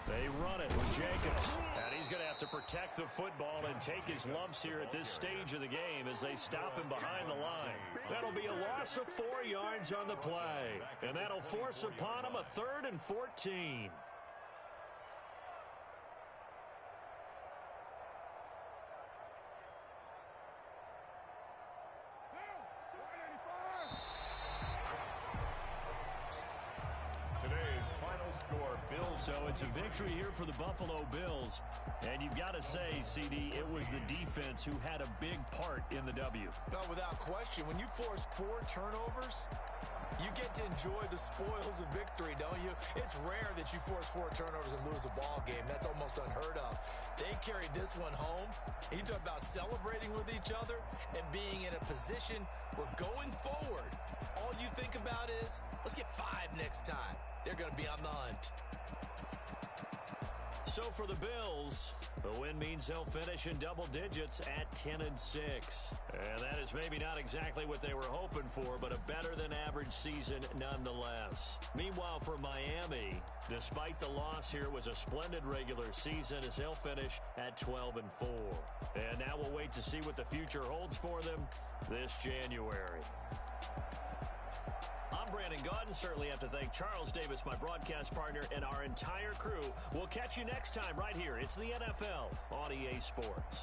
They run it with Jacobs. And he's going to have to protect the football and take his lumps here at this stage of the game as they stop him behind the line. That'll be a loss of 4 yards on the play. And that'll force upon him a 3rd and 14. So it's a victory here for the Buffalo Bills. And you've got to say, CD, it was the defense who had a big part in the W.
No, without question. When you force 4 turnovers, you get to enjoy the spoils of victory, don't you? It's rare that you force 4 turnovers and lose a ball game. That's almost unheard of. They carried this one home. You talk about celebrating with each other and being in a position where going forward, all you think about is, let's get 5 next time. They're going to be on the hunt.
So for the Bills, the win means they'll finish in double digits at 10-6. And that is maybe not exactly what they were hoping for, but a better than average season nonetheless. Meanwhile, for Miami, despite the loss here, it was a splendid regular season as they'll finish at 12-4. And now we'll wait to see what the future holds for them this January. I'm Brandon Gaudin. Certainly have to thank Charles Davis, my broadcast partner, and our entire crew. We'll catch you next time right here. It's the NFL on EA Sports.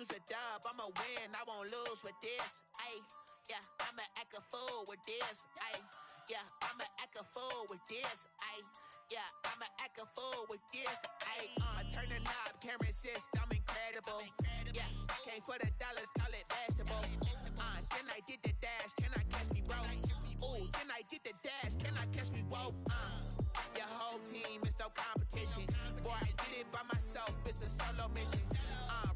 use a dub, I'ma win, I won't lose with this. Ayy, yeah, I'ma act a fool with this. Ayy, yeah, I'ma act a fool with this. Ayy, yeah, I'ma act a fool with this. Ayy, I turn the knob, can't resist, I'm incredible. Yeah, came for the dollars, call it vegetable. Then I did the dash, can I catch me, bro? Ooh, then I did the dash, can I catch me, whoa? Your whole team is no competition. Boy, I did it by myself, it's a solo mission.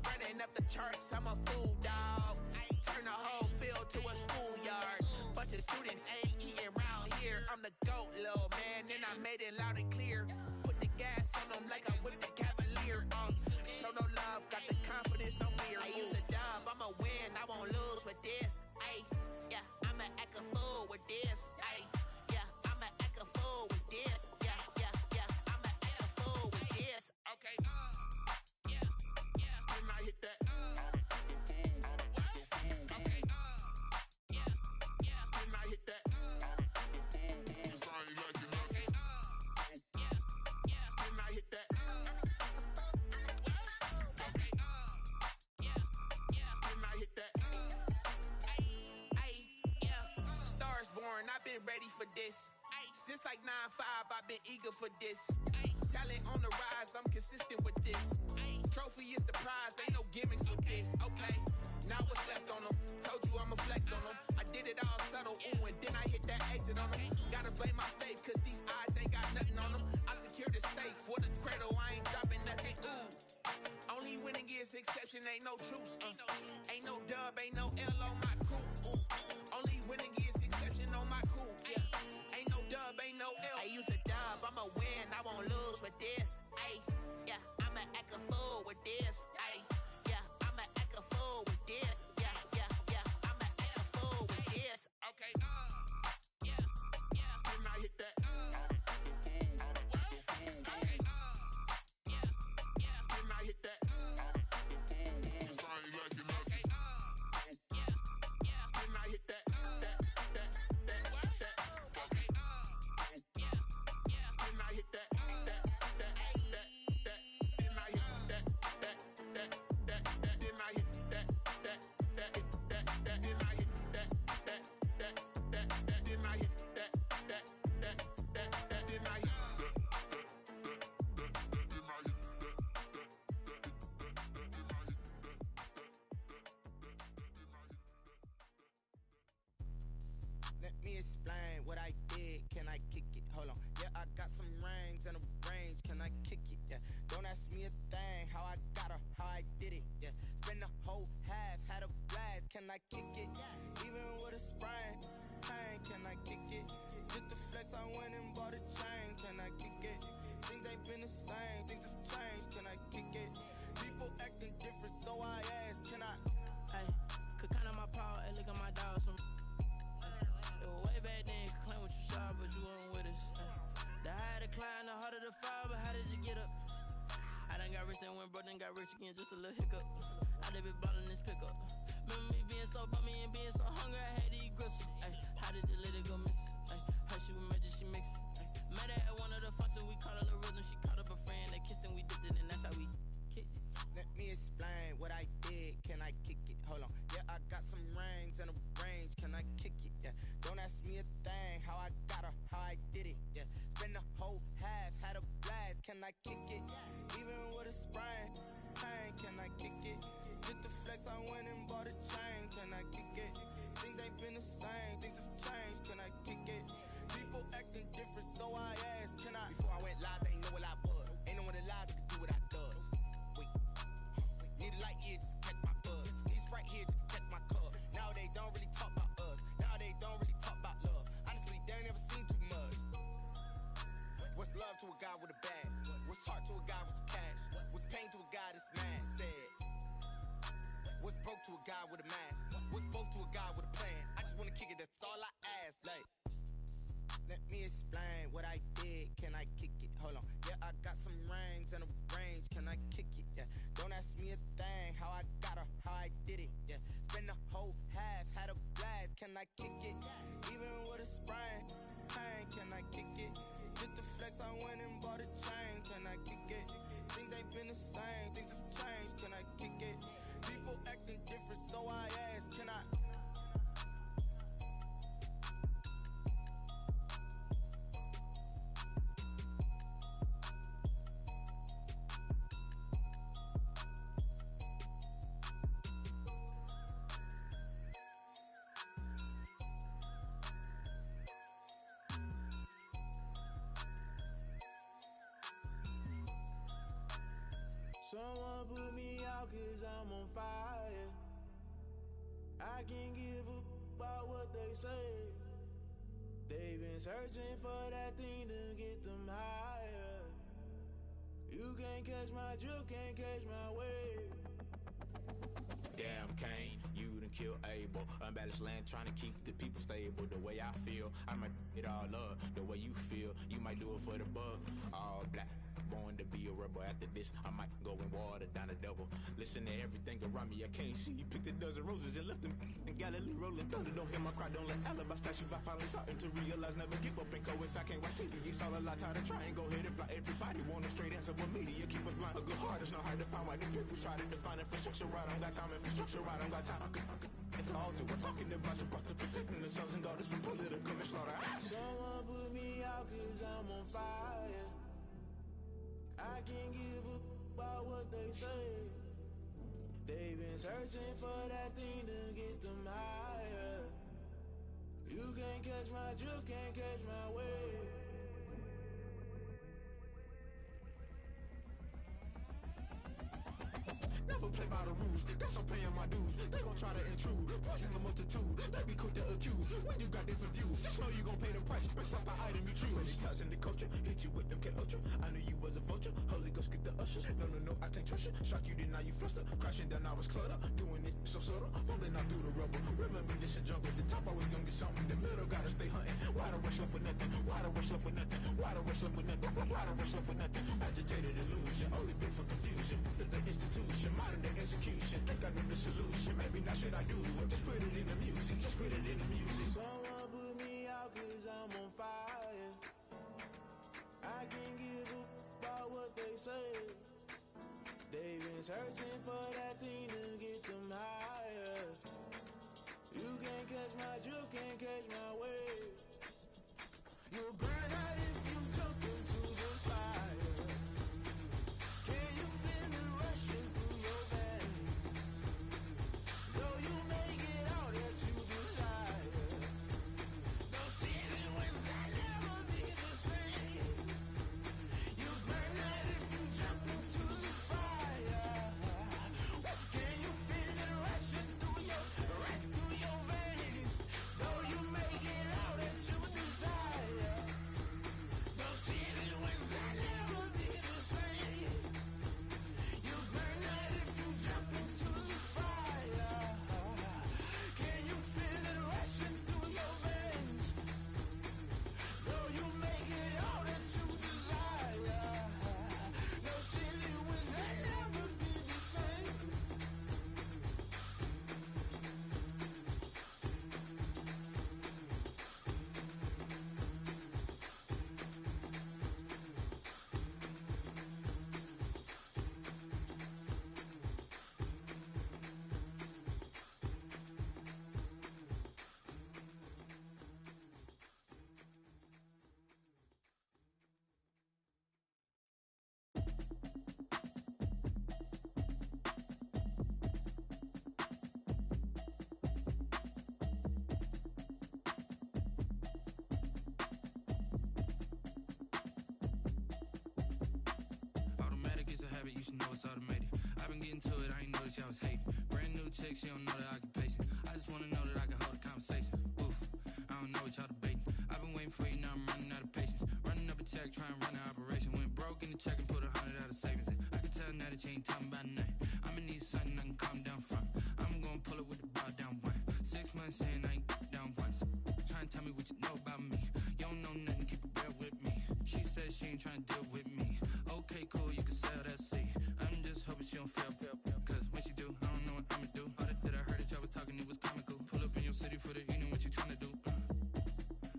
Running up the charts, I'm a fool, dog. Turn the whole field to a schoolyard. Bunch of students ain't eating round here. I'm the GOAT, little man, and I made it loud and clear. Put the gas on them like I'm with the Cavalier. Show no love, got the confidence, no fear. I use a dub, I'ma win, I won't lose with this. Ayy, yeah, I'ma act a fool with this. Ayy, yeah, I'ma act a fool with this. Yeah, yeah, yeah, I'ma act a fool with this. Okay, yeah, yeah, when I hit that. Okay, yeah, yeah, when I hit that. Cause I ain't like it, okay, yeah, yeah, when I hit that. Okay, yeah, yeah, when I hit that. Stars born, I've been ready for this. Since like 9-5, I've been eager for this. Talent on the rise, I'm consistent with this. Trophy is the prize, ain't no gimmicks with this. Okay, now what's left on them? Told you I'ma flex on them. I did it all subtle, ooh, and then I hit that exit on them. Gotta blame my faith, cause these odds ain't got nothing on them. I secured the safe for the cradle, I ain't dropping nothing, ooh. Only winning is exception, ain't no truce. Ain't no dub, ain't no L on my crew. Only winning is exception on my crew. Yeah. Ain't no dub, ain't no L. I use a dub, I'ma win, I won't lose with this. Ayy, yeah, I'ma act a fool with this. Ayy, yeah, I'ma act a fool with this. Yeah, yeah, yeah, I'ma act a fool with this. Okay, yeah, yeah, when I hit that. Okay, yeah, yeah, when I hit that. Cause I ain't like it, okay, yeah, yeah, when I hit that. Okay, yeah, yeah, when I hit that. Let me explain what I did. Can I kick it? Hold on. Yeah, I got some rings and a range. Can I kick it? Yeah. Don't ask me a thing. How I got her, how I did it. Yeah. Spend the whole half, had a blast. Can I kick it? Even with a sprain. Pain, can I kick it? Just to flex, I went and bought a chain. Can I kick it? Things ain't been the same. Things have changed. Can I kick it? People acting different, so I ask. Can I?
Hey, could count on my power. Hey, look at my dogs from. Way back then, you could claim what you saw, but you weren't with us. The higher the climb, the harder the fall, but how did you get up? I done got rich and went broke, then got rich again, just a little hiccup. I done been ballin' this pickup. Remember me being so bummy and being so hungry, I had to eat gristle. Ay, how did the lady go miss? Ay, her she was magic, she mixed. Met her at one of the functions, we caught a little rhythm, she caught up a friend, they kissed and we dipped it, and that's how we kicked it.
Let me explain what I did. Can I kick it? Hold on. Yeah, I got some rings and a range. Can I kick it? Yeah. Don't ask me a thing. How I got her, how I did it. Yeah. Spend the whole half, had a blast. Can I kick it? Even with a sprain. Pain, can I kick it? Just to flex, I went and bought a chain. Can I kick it? Things ain't been the same. Things have changed. Can I kick it? People acting different, so I asked. Can I? Before I went live, they ain't know what I was. Ain't no one alive that could do what I does. Wait. Need a light here just to catch my buzz. Need Sprite here just to catch my cub. Now they don't really talk about us. Now they don't really talk about love. Honestly, they ain't never seen too much. What's love to a guy with a bag? What's heart to a guy with some cash? What's pain to a guy that's mad? Said. What's broke to a guy with a mask? What's both to a guy with a plan? I just wanna kick it, that's all I ask. Like, let me explain what I did. Can I kick it? Hold on. Yeah, I got some rings and a range. Can I kick it? Yeah. Don't ask me a thing. How I got her, how I did it. Yeah. Spend the whole half, had a blast. Can I kick it? Even with a sprain. Pain, can I kick it? Just to flex, I went and bought a chain. Can I kick it? Things ain't been the same. Things have changed. Can I kick it? People
Someone put me out 'cause I'm on fire. I can't give a about what they say. They've been searching for that thing to get them higher. You can't catch my drift, can't catch my wave.
Damn, Kane, you done killed Abel. Unbalanced land, trying to keep the people stable. The way I feel, I might it all up. The way you feel, you might do it for the bug. All black, born to be a rebel. After this, I might go and water down the devil. Listen to everything around me, I can't see. You picked a dozen roses and left them in Galilee rolling thunder. Don't hear my cry, don't let alibis flash. If I finally starting to realize, never give up and coincide. I can't watch TV, it's all a lot. Time to try and go ahead and fly. Everybody want a straight answer, but media keep us blind. A good heart is not hard to find. Why the people try to define infrastructure right? I don't got time, infrastructure right, I don't got time. I could it's all to we're talking about you, about to protecting the sons and daughters from political slaughter.
Someone put me out 'cause I'm on fire. I can't give a about what they say. They've been searching for that thing to get them higher. You can't catch my drift, can't catch my wave.
Never play by the rules, guess I'm paying my dues. They gon' try to intrude, poison the multitude. They be quick to accuse, when you got different views. Just know you gon' pay the price, based off the item you choose. Many times in the culture, hit you with MK Ultra. I knew you was a vulture, Holy Ghost get the ushers. No, I can't trust you. Shock you, then now you fluster. Crashing down, I was cluttered. Doing this so subtle, fumbling out through the rubble. Remember this in jungle, the top I was young, get something. The middle gotta stay hunting. Why the rush left for nothing? Why the rush left for nothing? Why the rush left for nothing? Why the rush left for nothing? Agitated illusion, only been for confusion. The institution, modern day execution. Think I know the solution. Maybe not should I do it? Just put it in the music. Just put it in the music.
Someone put me out 'cause I'm on fire. I can't give a about what they say. They've been searching for that thing to get them higher. You can't catch my drift, can't catch my wave. You'll burn out if you jump into the fire. Can you feel it rushing through your veins? Though you make it out that you desire. No ceiling wins that never be the same. You burn out if you jump into the fire. Can you feel it rushing through your veins? Though you make it out that you desire. No ceiling wins that never be the same. You burn out if you jump into the fire. Can you feel it rushing through your veins? Though you make it out that you desire. No ceiling wins that never be the same.
Automatic is a habit, you should know it's automated. I've been getting to it, I ain't noticed y'all was hating. Brand new chick, she don't know the occupation. I just wanna know that I can hold a conversation. Oof, I don't know what y'all debating. I've been waiting for you, now I'm running out of patience. Running up a check, trying to run an operation. Went broke in the check and put 100 out of savings in. I can tell now that you ain't talking about nothing. I'ma need something I can calm down from. I'm gonna pull it with the bow down one. 6 months in, I ain't down once. Trying to tell me what you know about me. You don't know nothing, keep it real with me. She said she ain't trying to deal with me. Okay, cool, you can sell that seat. I'm just hoping she don't fail, cause when she do, I don't know what I'ma do. All that I heard that y'all was talking, it was comical. Pull up in your city for the evening, what you trying to do?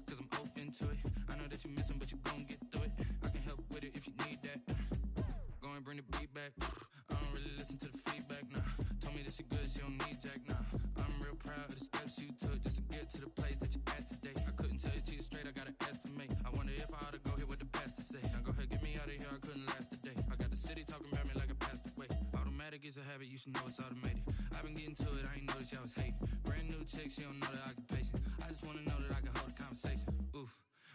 Cause I'm open to it. I know that you missing, but you gon' get through it. I can help with it if you need that. Go and bring the beat back. I don't really listen to the feedback, nah. Told me that she good, she don't need Jack, nah. I'm real proud of the steps you took just to get to the place that you're at today. I couldn't tell you to you straight, I gotta estimate. I wonder if I ought to go here with the pastor say. Now go ahead, get me out of here, I couldn't last today. I got the city talking about me like I passed away. Automatic is a habit, you should know it's automated. I've been getting to it, I ain't noticed y'all was hating. Brand new chick, she don't know the occupation. I just wanna know that I can hold a conversation. Oof,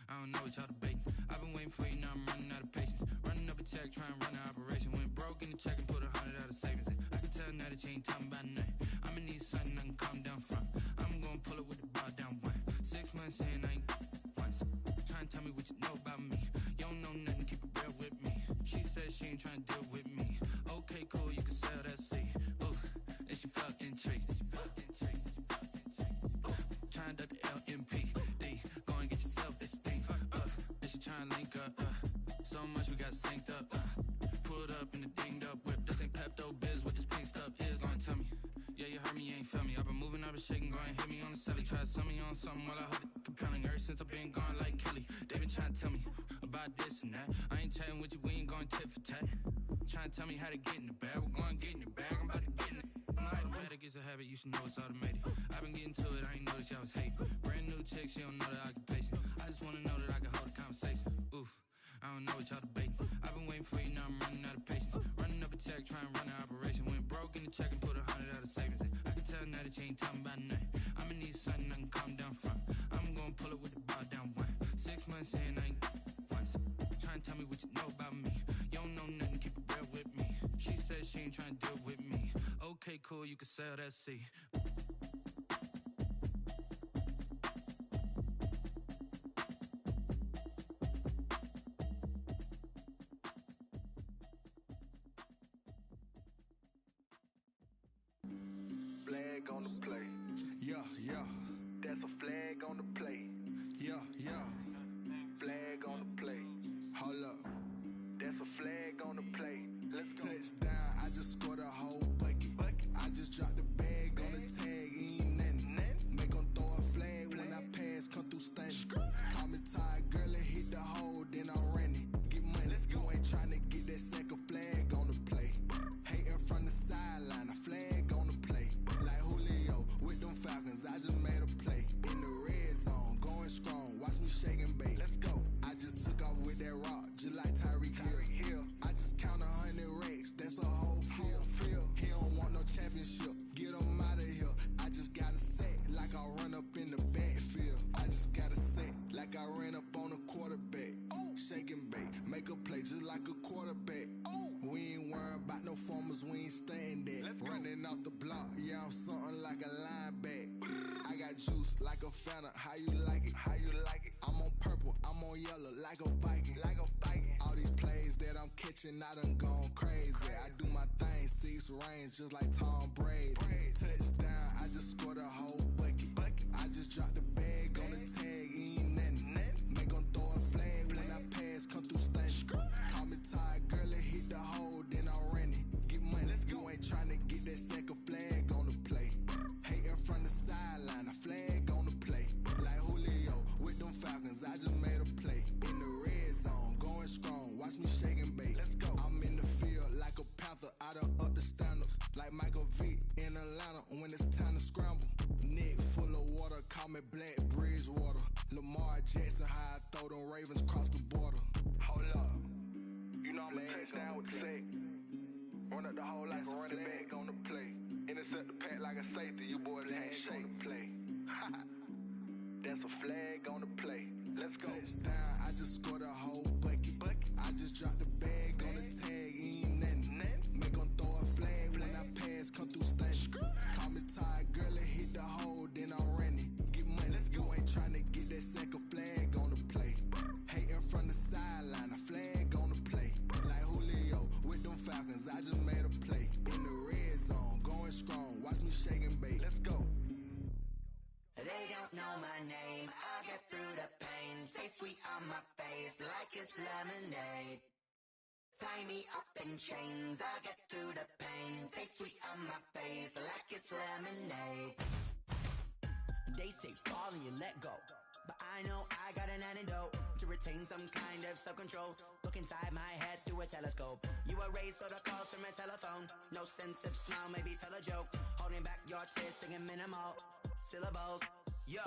I don't know what y'all debating. I've been waiting for you, now I'm running out of patience. Running up a check, trying to run an operation. Went broke in the check and put 100 out of savings in. I can tell now that you ain't talking about nothing. I'ma need something I can calm down from. I'm gonna pull it with the bar down one. 6 months in, I ain't once. Trying to tell me what you know about me. You don't know nothing, keep it real with me. She said she ain't trying to deal with me. Okay, cool, you can sell that seed. Ooh, and she felt intrigued. Trying up the LMPD. Go and get yourself esteem. And she trying to link up. So much we got synced up. Pulled up in the dinged up whip. This ain't Pepto Biz, what this pink stuff is. Long tell me. Yeah, you heard me, you ain't felt me. I've been moving, I've been shaking, go and hit me on the celly. Try to sell me on something while I hold it compelling. Ever since I've been gone like Kelly, they been trying to tell me about this and that. I ain't chatting with you, we ain't going tit for tat. Trying to tell me how to get in the bag. We're going to get in the bag, I'm about to get in it. I'm like, better get a habit, you should know it's automated. I've been getting to it, I ain't noticed y'all was hating. Brand new chick, she don't know the occupation. I just wanna know that I can hold a conversation. Oof, I don't know what y'all debating. I've been waiting for you, now I'm running out of patience. Running up a check, trying to run an operation. Went broke in the check and put 100 out of savings in. I can tell now that you ain't talking about nothing. I'ma need something I can calm down from. I'm gonna pull it with the bar down one. 6 months in, I ain't once. Trying to tell me what you know about me. You don't know nothing, keep it real with me. She said she ain't trying to deal with me. Okay, cool, you can sell that seed.
Flag on the play. Yeah, yeah. That's a flag on the play. Yeah, yeah. Flag on the play. Hold up. That's a flag on the play. Let's go. Touchdown, I just scored a whole bucket. I just dropped the bag on the tag, ain't nothing. Make them throw a flag when I pass, come through stunning. Call me tired, girl, and hit the hole, then I'm running. Get money, you ain't trying to get that second flag on the play. Hating from the sideline, a flag on the play. Like Julio with them Falcons, I just made a play. In the red zone, going strong, watch me shake and bake. Let's go. I just took off with that rock, just like Tyreek Hill. I just count 100 racks, that's a whole field. He don't want no championship, get him out of here. I just got a set, like I run up in the backfield. I just got a set, like I ran up on a quarterback. Shake and bake, make a play just like a quarterback. We ain't worrying about no formers, we ain't staying there. Running off the block, yeah, I'm something like a linebacker. I got juice like a Fanta, how you like it? How you like it? I'm on purple, I'm on yellow, like a Viking. Like a Viking. All these plays that I'm catching, I done gone crazy. I do my thing, 6 range, just like Tom Brady. Touchdown, I just scored a whole bucket. I just dropped the bag on the tag, ain't nothing. Make them throw a flag when I pass, come through stunning. Call me tired, girl, and hit the hole, then I'm running. Get money, you ain't trying to get that second flag on the play. Hating from the sideline, a flag on the play. Like Julio with them Falcons, I just made a play. In the red zone, going strong, watch me shake and bake. Let's go. I'm in the field like a panther, I done up the standards. Like Michael Vick in Atlanta when it's time to scramble. Neck full of water, call me Black Bridgewater. Lamar Jackson, how I throw them Ravens cross the border. Hold up. You know I'm a touchdown with the sack. Run up the whole like a running back on the play. Intercept the pack like a safety, you boys ain't shake the play. That's a flag on the play. Let's go. Touchdown, I just scored a whole bucket. I just dropped the bag on the tag, ain't nothing. Make them throw a flag when I pass, come through stunning. Call me tired, girl, and hit the hole, then I'm running. Get money, you ain't trying to get that second flag on the play. Hating from the sideline, a flag on the play. Like Julio with them Falcons, I just made a play. In the red zone, going strong, watch me shake and bake. Let's go.
They don't know my name, I'll get through the pain. Taste sweet on my face like it's lemonade. Tie me up in chains, I'll get through the pain. Taste sweet on my face like it's lemonade.
They say fall and you let go, but I know I got an antidote to retain some kind of self-control. Look inside my head through a telescope. You erase all the calls from a telephone. No sense of smile, maybe tell a joke. Holding back your tears, singing minimal syllables. Yeah,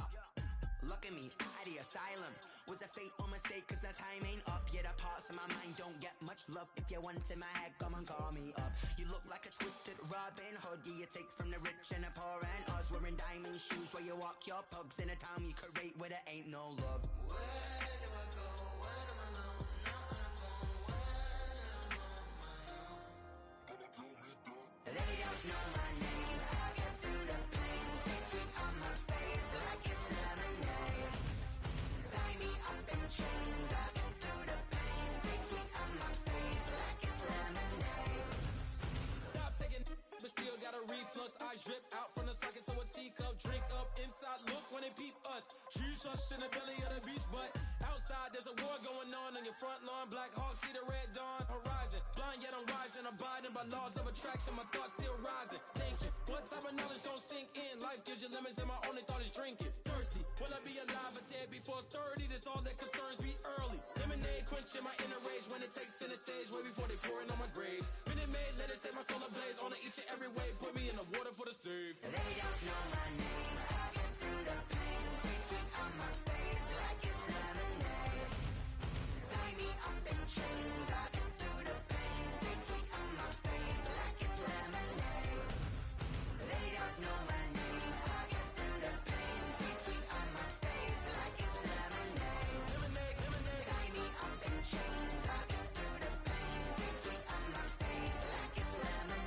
look at me, at the asylum. Was a fate or mistake, cause the time ain't up. Yeah, the parts of my mind don't get much love. If you want in my head, come and call me up. You look like a twisted Robin Hood. Yeah, you take from the rich and the poor and us. Wearing diamond shoes where you walk your pugs in a town you create where there ain't no love. Where do I go? When I'm alone, not on the phone, when I'm on my own.
they peep us. Shoes us in the belly of the beach, but outside there's a war going on your front lawn. Black Hawk, see the red dawn horizon. Blind yet I'm rising, abiding by laws of attraction. My thoughts still rising. Thinking, what type of knowledge don't sink in? Life gives you lemons and my only thought is drinking. Thirsty, will I be alive or dead before 30? That's all that concerns me early. Lemonade quenching my inner rage when it takes center stage way before they pour it on my grave. Minute Maid, let it set my soul ablaze. On each and every way, put me in the water for the save.
They don't know my name. I get through the pain. Taste sweet on my face like it's lemonade. Tie me up in chains. I get through the pain. Taste sweet on my face like it's lemonade. They don't know my name. I get through the pain. Taste sweet on my face like it's lemonade. Tie me up in chains. I get through the pain. Taste sweet on my face like it's lemonade.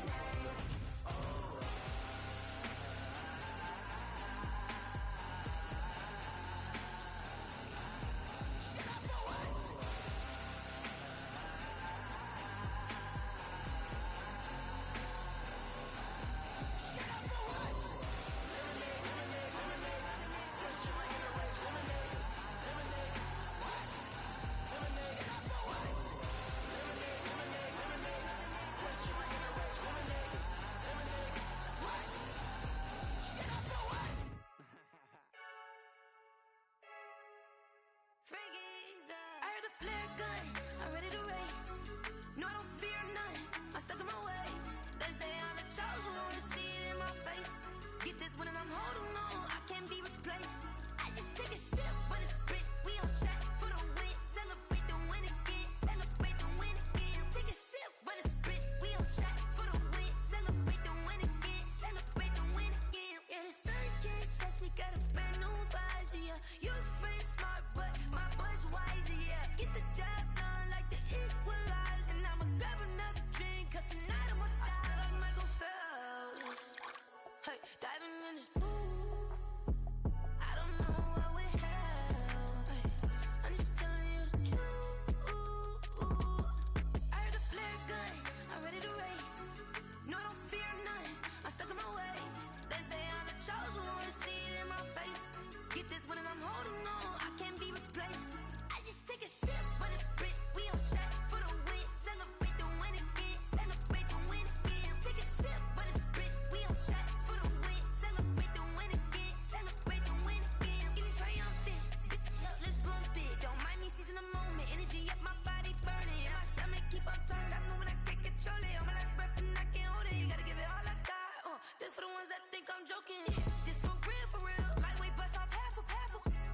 I heard a flare gun, I'm ready to race. No, I don't fear none, I'm stuck in my ways. They say I'm the chosen one, to see it in my face. Get this one and I'm holding on, I can't be replaced. I just take a sip when it's split, we on track for the win. Celebrate the win again, celebrate the win again. Take a sip when it's split, we on track for the win. Celebrate the win again, celebrate the win again. Yeah, the sun can't touch me, got a brand new visor, yeah. You're a friend smart, but my boy's wiser, yeah. Get the job done like the equalizer. And I'ma grab another drink, cause tonight I'ma die like Michael Phelps. Hey, diving in this pool, I don't know what we have. Hey, I'm just telling you the truth. I heard a flare gun, I'm ready to race. No, I don't fear none, I'm stuck in my ways. They say I'm the chosen one, to see it in my face. Get this one and I'm holding on, I can't be replaced. I just take a sip when it's split, we on track for the win. Celebrate the win again, celebrate the win again. Take a sip when it's split, we on track for the win. Celebrate the win again, celebrate the win again. Get it triumphant, up, let's bump it. Don't mind me seizing the moment, energy up, my body burning. And my stomach keep on turning, stop moving, I can't control it. On my last breath and I can't hold it, you gotta give it all I got. This for the ones that think I'm joking. This for real, lightweight bust off half a.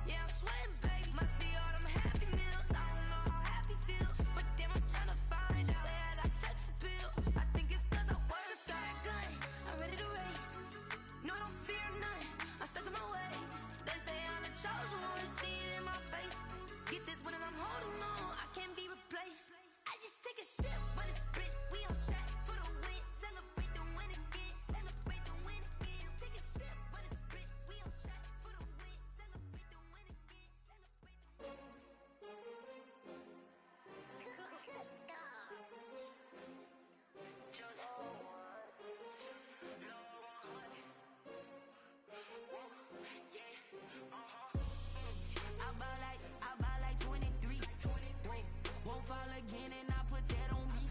Yeah, I'm sweating, baby. Must be all them happy meals. I don't know how happy feels, but damn, I'm trying to find you. Say I got sex appeal. I think it's cause I wear a fire gun. I'm ready to race. No, I don't fear none. I'm stuck in my ways. They say I'm the chosen one, to see it in my face. Get this one and I'm holding on, I can't be replaced. I just take a sip when it's split. We on track for the win. Celebrate the win again. Celebrate the win again. Take a sip when it's split. We on track for the win. Celebrate the win again. Celebrate the
I buy like 23. Won't fall again and I put that on me.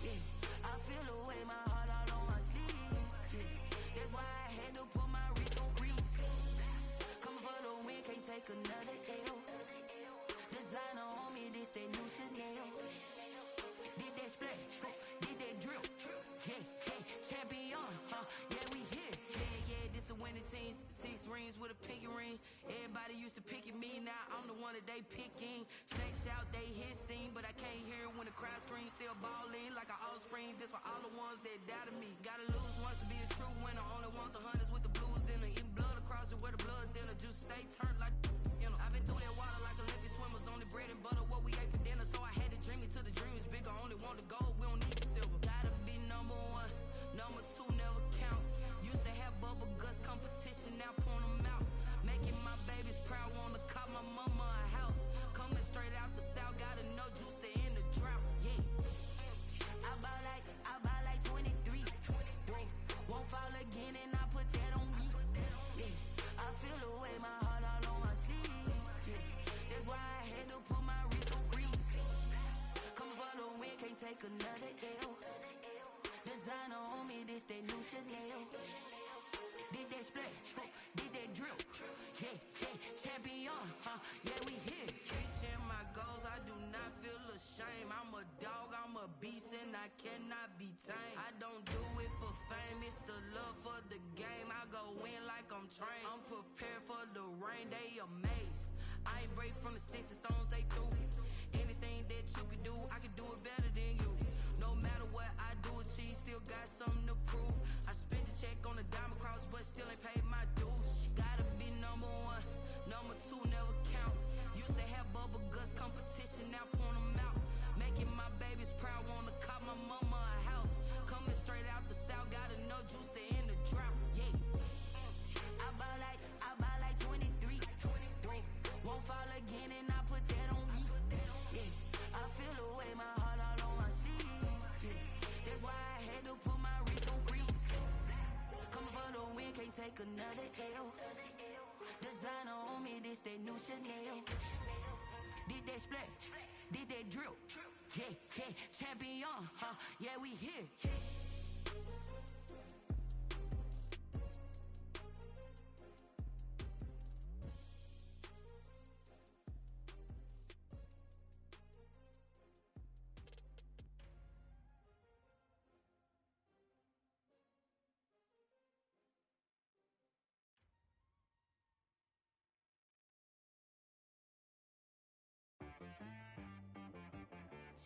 Yeah, I feel the way, my heart all on my sleeve. Yeah, that's why I had to put my wrist on freeze. Coming for the win, can't take another L. Designer on me, this that new Chanel. Did that splash, did that drill. Yeah, champion, yeah, we here. Yeah, this the winning team. 6 rings with a pinky ring. Everybody used to pick at me, now I'm the one that they picking. Snakes out, they hit scene, but I can't hear when the crowd screams. Still balling like an offspring. This for all the ones that doubted me. Gotta lose once to be a true winner. Only want the hunters with the blues in her. Eating blood across it where the blood thinner. Just stay turned like, you know. I've been through that water like Olympic swimmers. Only bread and butter, what we ate for dinner. So I had to dream it till the dream is bigger. Only want the gold, we don't need the silver. Gotta be number 1, number 2 never count. Used to have bubble guts competition, now point them out. Making my babies proud, wanna cop my mama a house. Coming straight out the south, got enough juice to end the drought. Yeah, I buy like 23. Won't fall again and I put that on me. Yeah, I feel the way, my heart take another L. Designer on me, this that new Chanel. Did that splash, did that drill. Yeah, champion, yeah, we here. Reaching my goals, I do not feel ashamed. I'm a dog, I'm a beast, and I cannot be tamed. I don't do it for fame, it's the love for the game. I go in like I'm trained. I'm prepared for the rain, they amazed. I ain't break from the sticks and stones they threw. Anything that you can do, I can do it better than you. No matter what I do, achieve, still got something to prove. I spent the check on the diamond cross, but still ain't paid my dues. Gotta be number one, number two never count. Used to have bubble guts competition, now point them out. Making my babies proud, wanna cop my mama a house. Coming straight out the south, got enough juice to end the drought. Yeah, I buy like 23. Won't fall again, and I put that on me. Yeah, I feel the way, my heart all on my sleeve. Yeah, that's why I had to put my wrist on freeze. Coming for the win, can't take another L. Designer on me, this that new Chanel. Did that splash, did that drill. Yeah, champion, yeah, we here.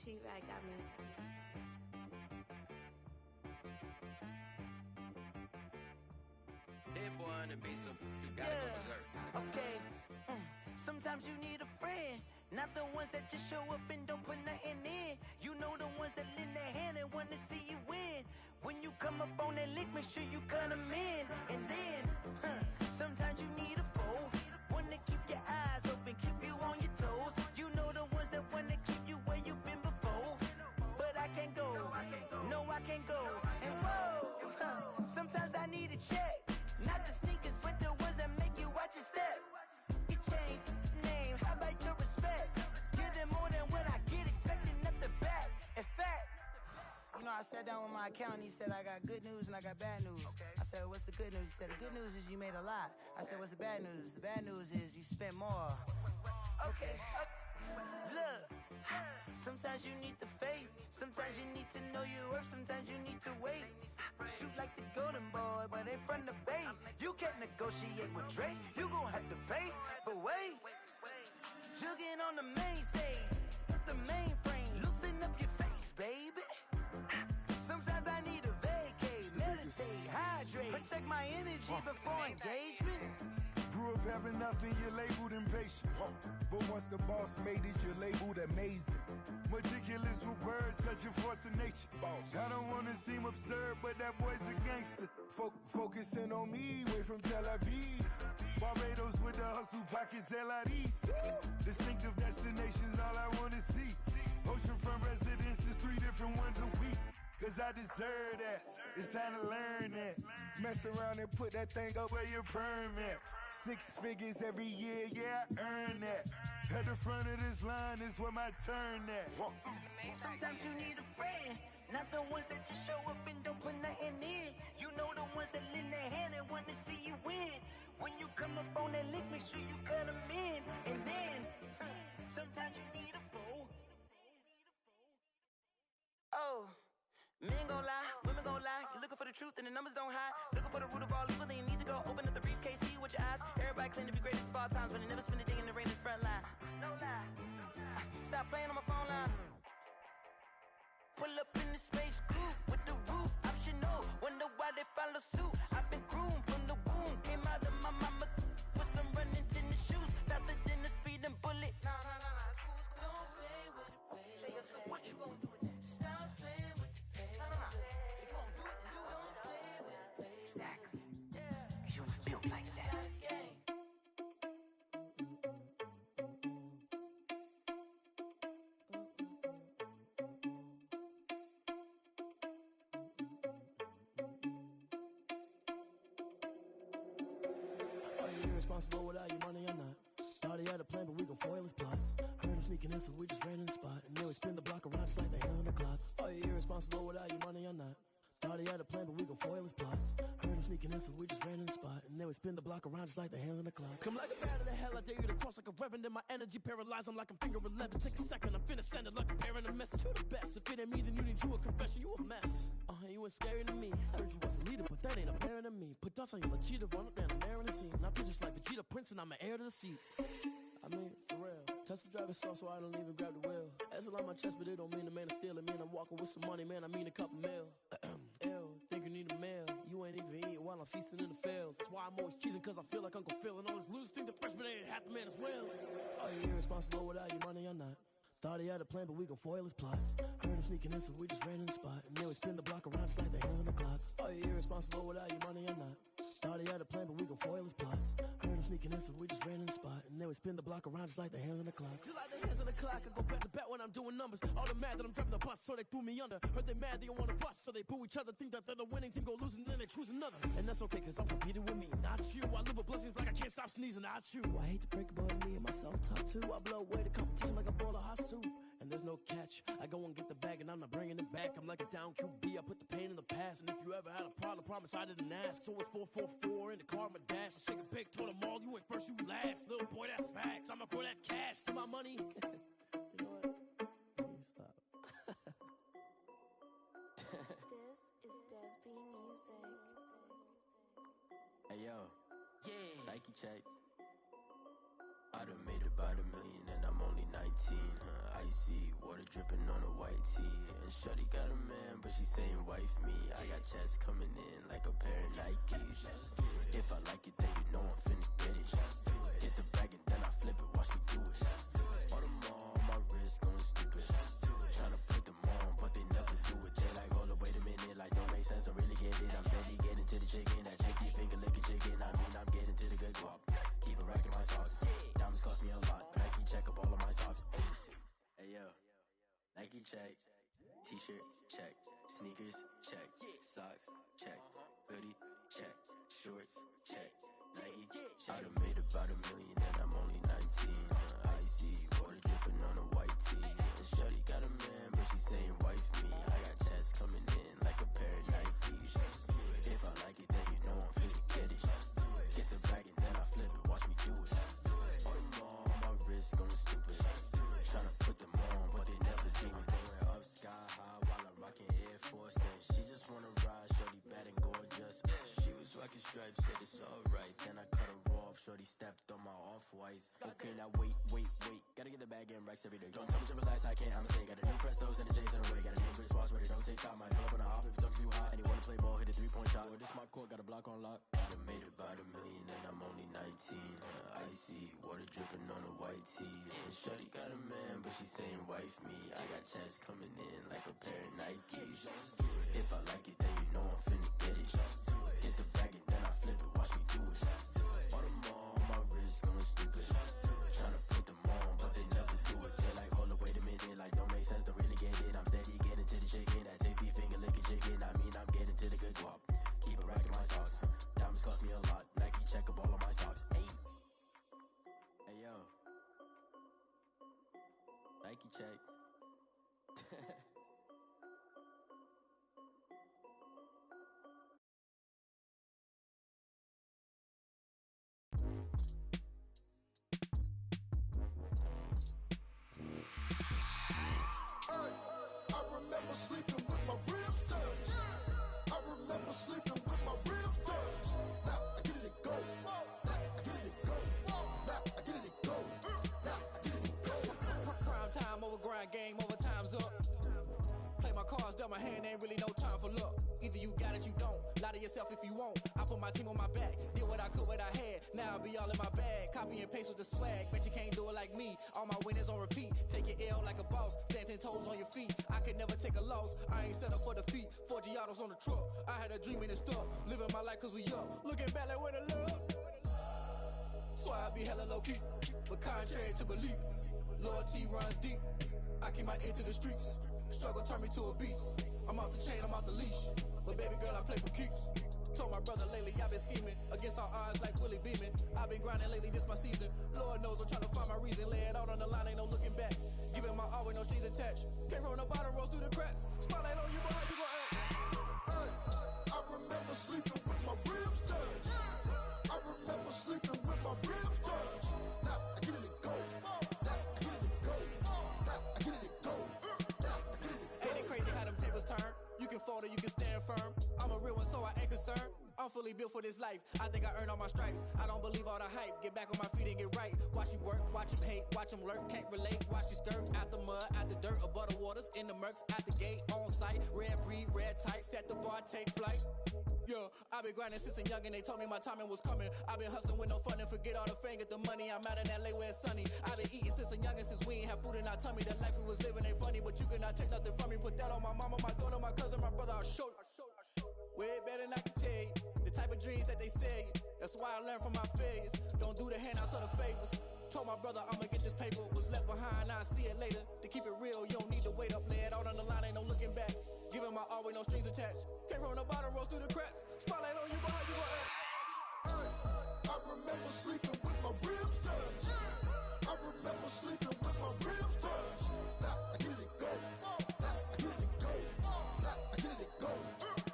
She-Rag got me.
Hit boy on the beat, so you gotta go berserk.
Okay. Sometimes you need a friend, not the ones that just show up and don't put nothing in. You know the ones that lend their hand and want to see you win. When you come up on that lick, make sure you cut them in. And then, sometimes you need a foe, one to keep your eyes open, keep you on your toes. You know the ones that want to keep you where you've been before. But I can't go, no I can't go. And whoa, sometimes I need a check. Not the sneakers, but the ones that make you watch your step. You change the name, how about your respect? Give them more than what I get, expecting at the back. In fact,
you know, I sat down with my accountant, he said I got good news and I got bad news. I said, what's the good news? He said, the good news is you made a lot. I said, what's the bad news? The bad news is you spent more.
Okay, look, sometimes you need the faith, sometimes you need to know your worth, sometimes you need to wait. Shoot like the golden boy, but in front of Bay. You can't negotiate with Drake, you gon' have to pay. But wait, jugging on the main stage, the mainframe, loosen up your face, baby. Sometimes I need a vacate, meditate, hydrate, protect my energy before engagement.
Grew up having nothing, you're labeled impatient. But once the boss made it, you're labeled amazing. Meticulous with words, such a force of nature. I don't wanna seem absurd, but that boy's a gangster. Focusing on me, way from Tel Aviv. Barbados with the hustle pockets, LIDs. Distinctive destinations, all I wanna see. Oceanfront residences, 3 different ones a week. Cause I deserve that, it's time to learn that. Mess around and put that thing up where your perm at. 6 figures every year, yeah, I earn that. At the front of this line is where my turn at.
Sometimes you need a friend, not the ones that just show up and don't put nothing in. You know the ones that lend their hand and want to see you win. When you come up on that lick, make sure you cut them in. And then, sometimes you need a fool. Oh, men gon' lie, women gon' lie. You're looking for the truth and the numbers don't hide. Looking for the root of all evil, then you need to go open up the briefcase, see with your eyes. Everybody claim to be greatest of all times, but they never spend a day in the rain in the front line. No lie. Stop playing on my phone line. Pull up in the space coupe with the roof optional. Wonder why they follow suit. I've been groomed from the womb. Came out of my mama with some running tennis shoes. Faster than the speeding bullet. Nah, it's cool. Don't play with it, baby. So what you gon' do? Stop playing with it, baby. Nah. If you gon' do it, then don't play with it, baby. Exactly. Yeah. Cause you ain't built like that.
Irresponsible without your money or not. Thought he had a plan, but we gon' foil his plot. Heard him sneaking in, so we just ran in the spot. And then we spin the block around just like the hell on the clock. Oh, he had a plan, but we gon' foil his plot. Heard him sneaking in, so we just ran in the spot. And then we spin the block around just like the hands on the clock. Come like a bat of the hell, I dare you to cross like a reverend. In my energy paralyzed, I'm like I'm finger 11. Take a second, I'm finna send it like a parent a message. You the best, if it ain't me, then you need you a confession. You a mess. You ain't scary to me. Heard you was the leader, but that ain't apparent to me. Put dust on you like Cheetah, run up down the air in the scene. Not just like Vegeta Prince, and I'm an heir to the seat. I mean, for real. Touch the driver's soft, so I don't even grab the wheel. That's a lot on my chest, but it don't mean the man is stealing. Man, I'm walking with some money, man, I mean a couple mil. Ew, think you need a meal. You ain't even eating while I'm feasting in the field. That's why I'm always cheesing, cause I feel like Uncle Phil. And all those losers think the freshman ain't half the man as well. Are you irresponsible without your money or not? Thought he had a plan, but we gon' foil his plot. Heard him sneaking in, so we just ran in the spot. And then we spin the block around just like the hands on the clock. Are you irresponsible without your money or not? Thought he had a plan, but we gon' foil his plot. Heard him sneaking in, so we just ran in the spot. And then we spin the block around just like the hands on the clock. Just like the hands on the clock, I go back to back when I'm doing numbers. All the mad that I'm driving the bus, so they threw me under. Heard they mad, they don't wanna bust, so they boo each other. Think that they're the winning team, go losing, then they choose another. And that's okay, cause I'm competing with me, not you. I live with blessings like I can't stop sneezing, not you. I hate to break it, but me and myself top two. I blow away the competition like a bowl of hot soup. And there's no catch. I go and get the bag and I'm not bringing it back. I'm like a down QB, I put the pain in the past. And if you ever had a problem, promise I didn't ask. So it's 444 in the car, my dash. I shake a big, told them all, you went first, you last. Little boy, that's facts. I'ma grow that cash to my money. You know what? Let me stop.
This is Dev B Music.
Hey yo, yeah. Nike check. I done made about $1 million and I'm only 19. Icy water dripping on a white tee. And shorty got a man, but she saying wife me. I got checks coming in like a pair of Nikes. If I like it, then you know I'm finna get it. Get the bag and then I flip it, watch me do it. All them on my wrist going stupid. Tryna put them on, but they never do it. They like, hold up, wait a minute, like don't make sense to really get it. I'm steady getting to the chicken, that tricky finger licking chicken. I mean, I'm getting to the good guap. Keep a rack in my socks. Diamonds cost me a lot. Nike check up all of my socks. Hey yo, Nike check. T-shirt check. Sneakers check. Socks check. Hoodie check. Shorts check. Nike check. I done made about $1 million and I'm only 19. Icy water dripping on a white tee. And shorty got a man, but she saying wife me. I got checks coming in like a pair of Nikes. If I like it, then you know I'm finna get it. Get the bag and then I flip it, watch me do it. All them on my wrist going stupid. Tryna put them on, but they never do it. Going up sky high while I'm rocking Air Force. And she just wanna ride, shorty bad and gorgeous. She was rocking stripes, said it's alright. Then I cut her off, shorty stepped on my off-whites. Okay, now wait. Gotta get the bag and racks every day. Don't tell me to relax, I can't, I'ma say. Got a new Prestos and a J's in the way. Got a new Chris Watch, but it don't take time. I pull up on a hop if it's too hot. And he wanna play ball, hit a 3-point shot. Or this my court, got a block on lock. I done made about $1 million and I'm only 19. Icy water dripping on a white tee. And shorty got a man, but she saying wife me. I got checks coming in like a pair of Nikes. If I like it, then you know I'm finna get it. Get the bag and then I flip it, watch me do it. All them on my wrist going stupid. Tryna put them on, but they never do it. They like, hold up, wait a minute, like don't make sense to really get it. I'm steady getting to the chicken, that tasty finger licking chicken. I mean, I'm getting to the good guap. Keep a rack in my socks. Diamonds cost me a lot. Nike check up all of my socks. Hey yo, Nike check.
I remember sleeping with my ribs touched. I remember sleeping with my ribs touched. Now I get it and go. Now I get it and go. Now I get it and go. Now I get it and go.
Prime time over grind game, over time's up. Play my cards, dealt my hand, ain't really no time for luck. Either you got it, you don't. Lie to yourself if you won't. I put my team on my back, did what I could, what I had. Now I'll be all in my bag, copy and paste with the swag. Bet you can't do it like me. All my winners on repeat. Take your L like a boss, stand 10 toes on your feet. I can never take a loss. I ain't set up for defeat. 4 Giottos on the truck. I had a dream and it stuck. Living my life cause we up. Looking back like where the love. So I be hella low key, but contrary to belief, loyalty runs deep. I keep my ear to the streets. Struggle turned me to a beast. I'm off the chain, I'm off the leash. But baby girl, I play for keeps. Told my brother lately I've been scheming against all odds like Willie Beeman. I've been grinding lately, this my season. Lord knows I'm trying to find my reason. Lay it out on the line, ain't no looking back. Giving my all with no strings attached. Came from the bottom, rose through the cracks. Spotlight on you, but how you gon' act? water, you can stand firm. I'm a real one, so I ain't concerned. I'm fully built for this life. I think I earned all my stripes. I don't believe all the hype. Get back on my feet and get right. Watch you work, watch him hate, watch him lurk. Can't relate, watch you skirt. Out the mud, out the dirt, above the waters, in the murks, out the gate, on site. Red breed, red tight, set the bar, take flight. Yeah, I been grinding since a youngin', they told me my timing was coming. I been hustling with no fun and forget all the fame, get the money. I'm out in LA where it's sunny. I been eating since a youngin', since we ain't have food in our tummy. The life we was living ain't funny, but you cannot take nothing from me. Put that on my mama, my daughter, my cousin, my brother, I'll show you. Way better than I can tell you. The type of dreams that they sell you. That's why I learned from my failures. Don't do the handouts or the favors. Told my brother I'ma get this paper. Was left behind, I'll see it later. To keep it real, you don't need to wait up. Lay it out on the line, ain't no looking back. Giving my all with no strings attached. Came from the bottom, rose through the cracks. Spotlight on you, but how you gon' act?
I remember sleeping with my ribs touched. I remember sleeping with my ribs touched. Now I get it go. Now I get it go. Now I get it go.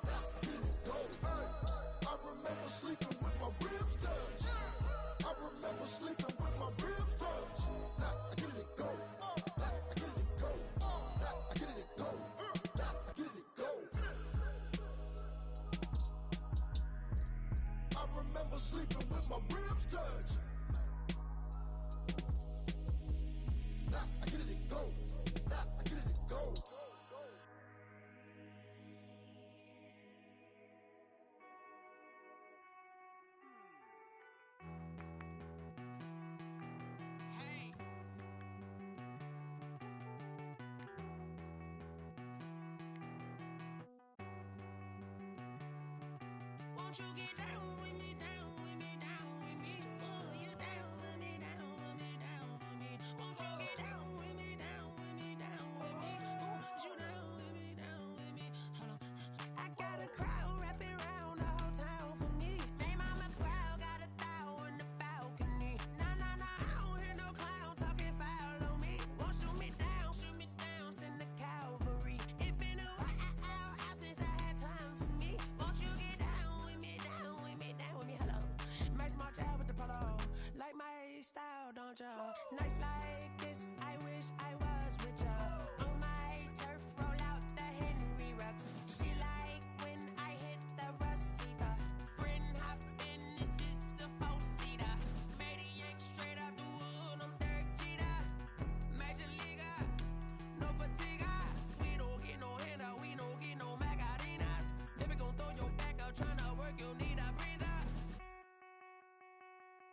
Now I get it go. I remember sleeping with my ribs touched. I remember sleeping with my ribs touched. Now I get it go. Now I get it go. Now I get it go. Now I get it go. I remember sleeping with my ribs touched. Now I get it go. Now I get it go.
Won't you get down with me, down with me, down with me? Oh, you down with me, down with me, down with me? Won't you get down with me, down with me, down with me? Oh, you down with me, down with me? Hold on. I got a crowd wrapping around the whole town for me. They mama proud, got a thou in the balcony. Nah, nah, nah, I don't hear no clown talking foul on me. Won't shoot me down, send the cavalry. It been a while since I had time for me. Won't you get down with me, down with me, down with me? Hello. Max March out with the polo. Like my style, don't y'all? Nights like this, I wish I was with y'all. On my turf, roll out the Henry Rux. She like when I hit the receiver. Friend hop in, this is a four-seater. Made a yank straight out the wood, I'm Derek Jeter. Major leaguer, no fatigue. We don't get no handout, we don't get no Macarinas. Never gon' throw your back out, tryna work, you need a breather.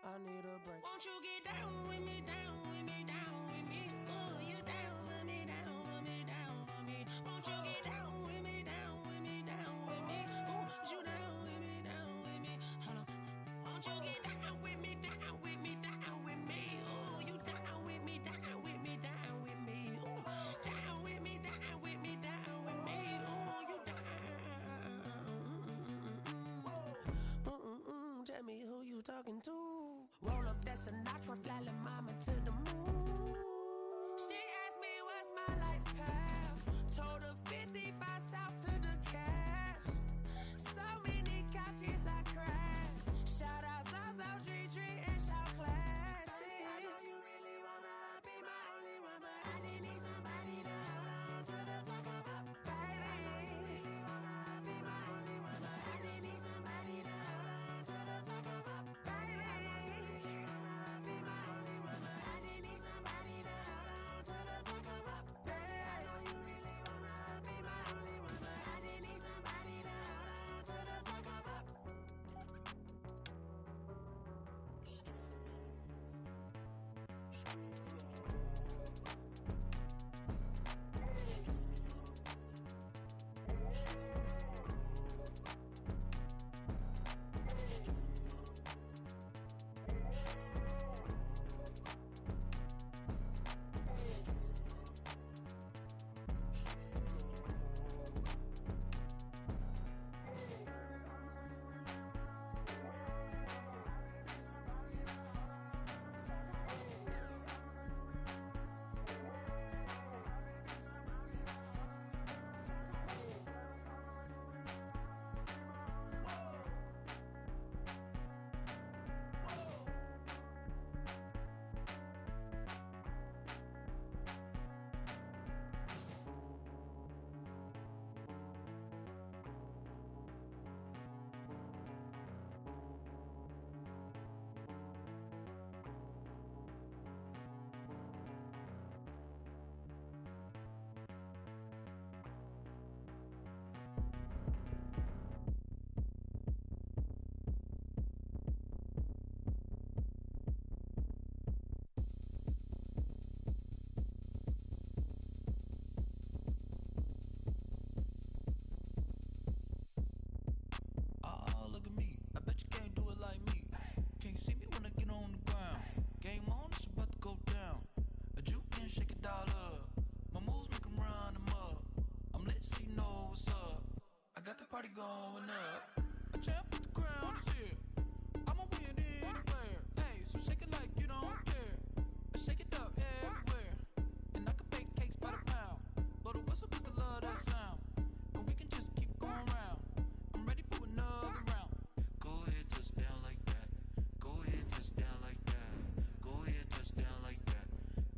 I need a break. Won't you get down with me, down with me, down with me? Oh, you down with me, down with me, down with me? Won't you get down with me, down with me, down with me? Oh, you down with me, down with me? Hold on. Won't you get down with me, down with me, down with me? Oh, you down with me, down with me, down with me? Oh, down with me, down with me, down with me? Oh, you down. Tell me who you talking to. Roll up that Sinatra, fly la mama to the moon. She asked me what's my life path. Told her 55 south to the cat. So many couches I cried. Shout out South Street and shout classic. I know you really wanna be my only one, but I didn't need somebody to hold on to the sucker up, baby. I know you really wanna be my only one, but I didn't need somebody to hold on to the sucker up, baby. I know you really wanna be my only
party going up. A champ with the crown is here. I'ma win anywhere. Hey, so shake it like you don't care. Shake it up everywhere. And I can bake cakes by the pound. Blow the whistle 'cause I love that sound. And we can just keep going round. I'm ready for another round.
Go ahead, touch down like that. Go ahead, touch down like that. Go ahead, touch down like that.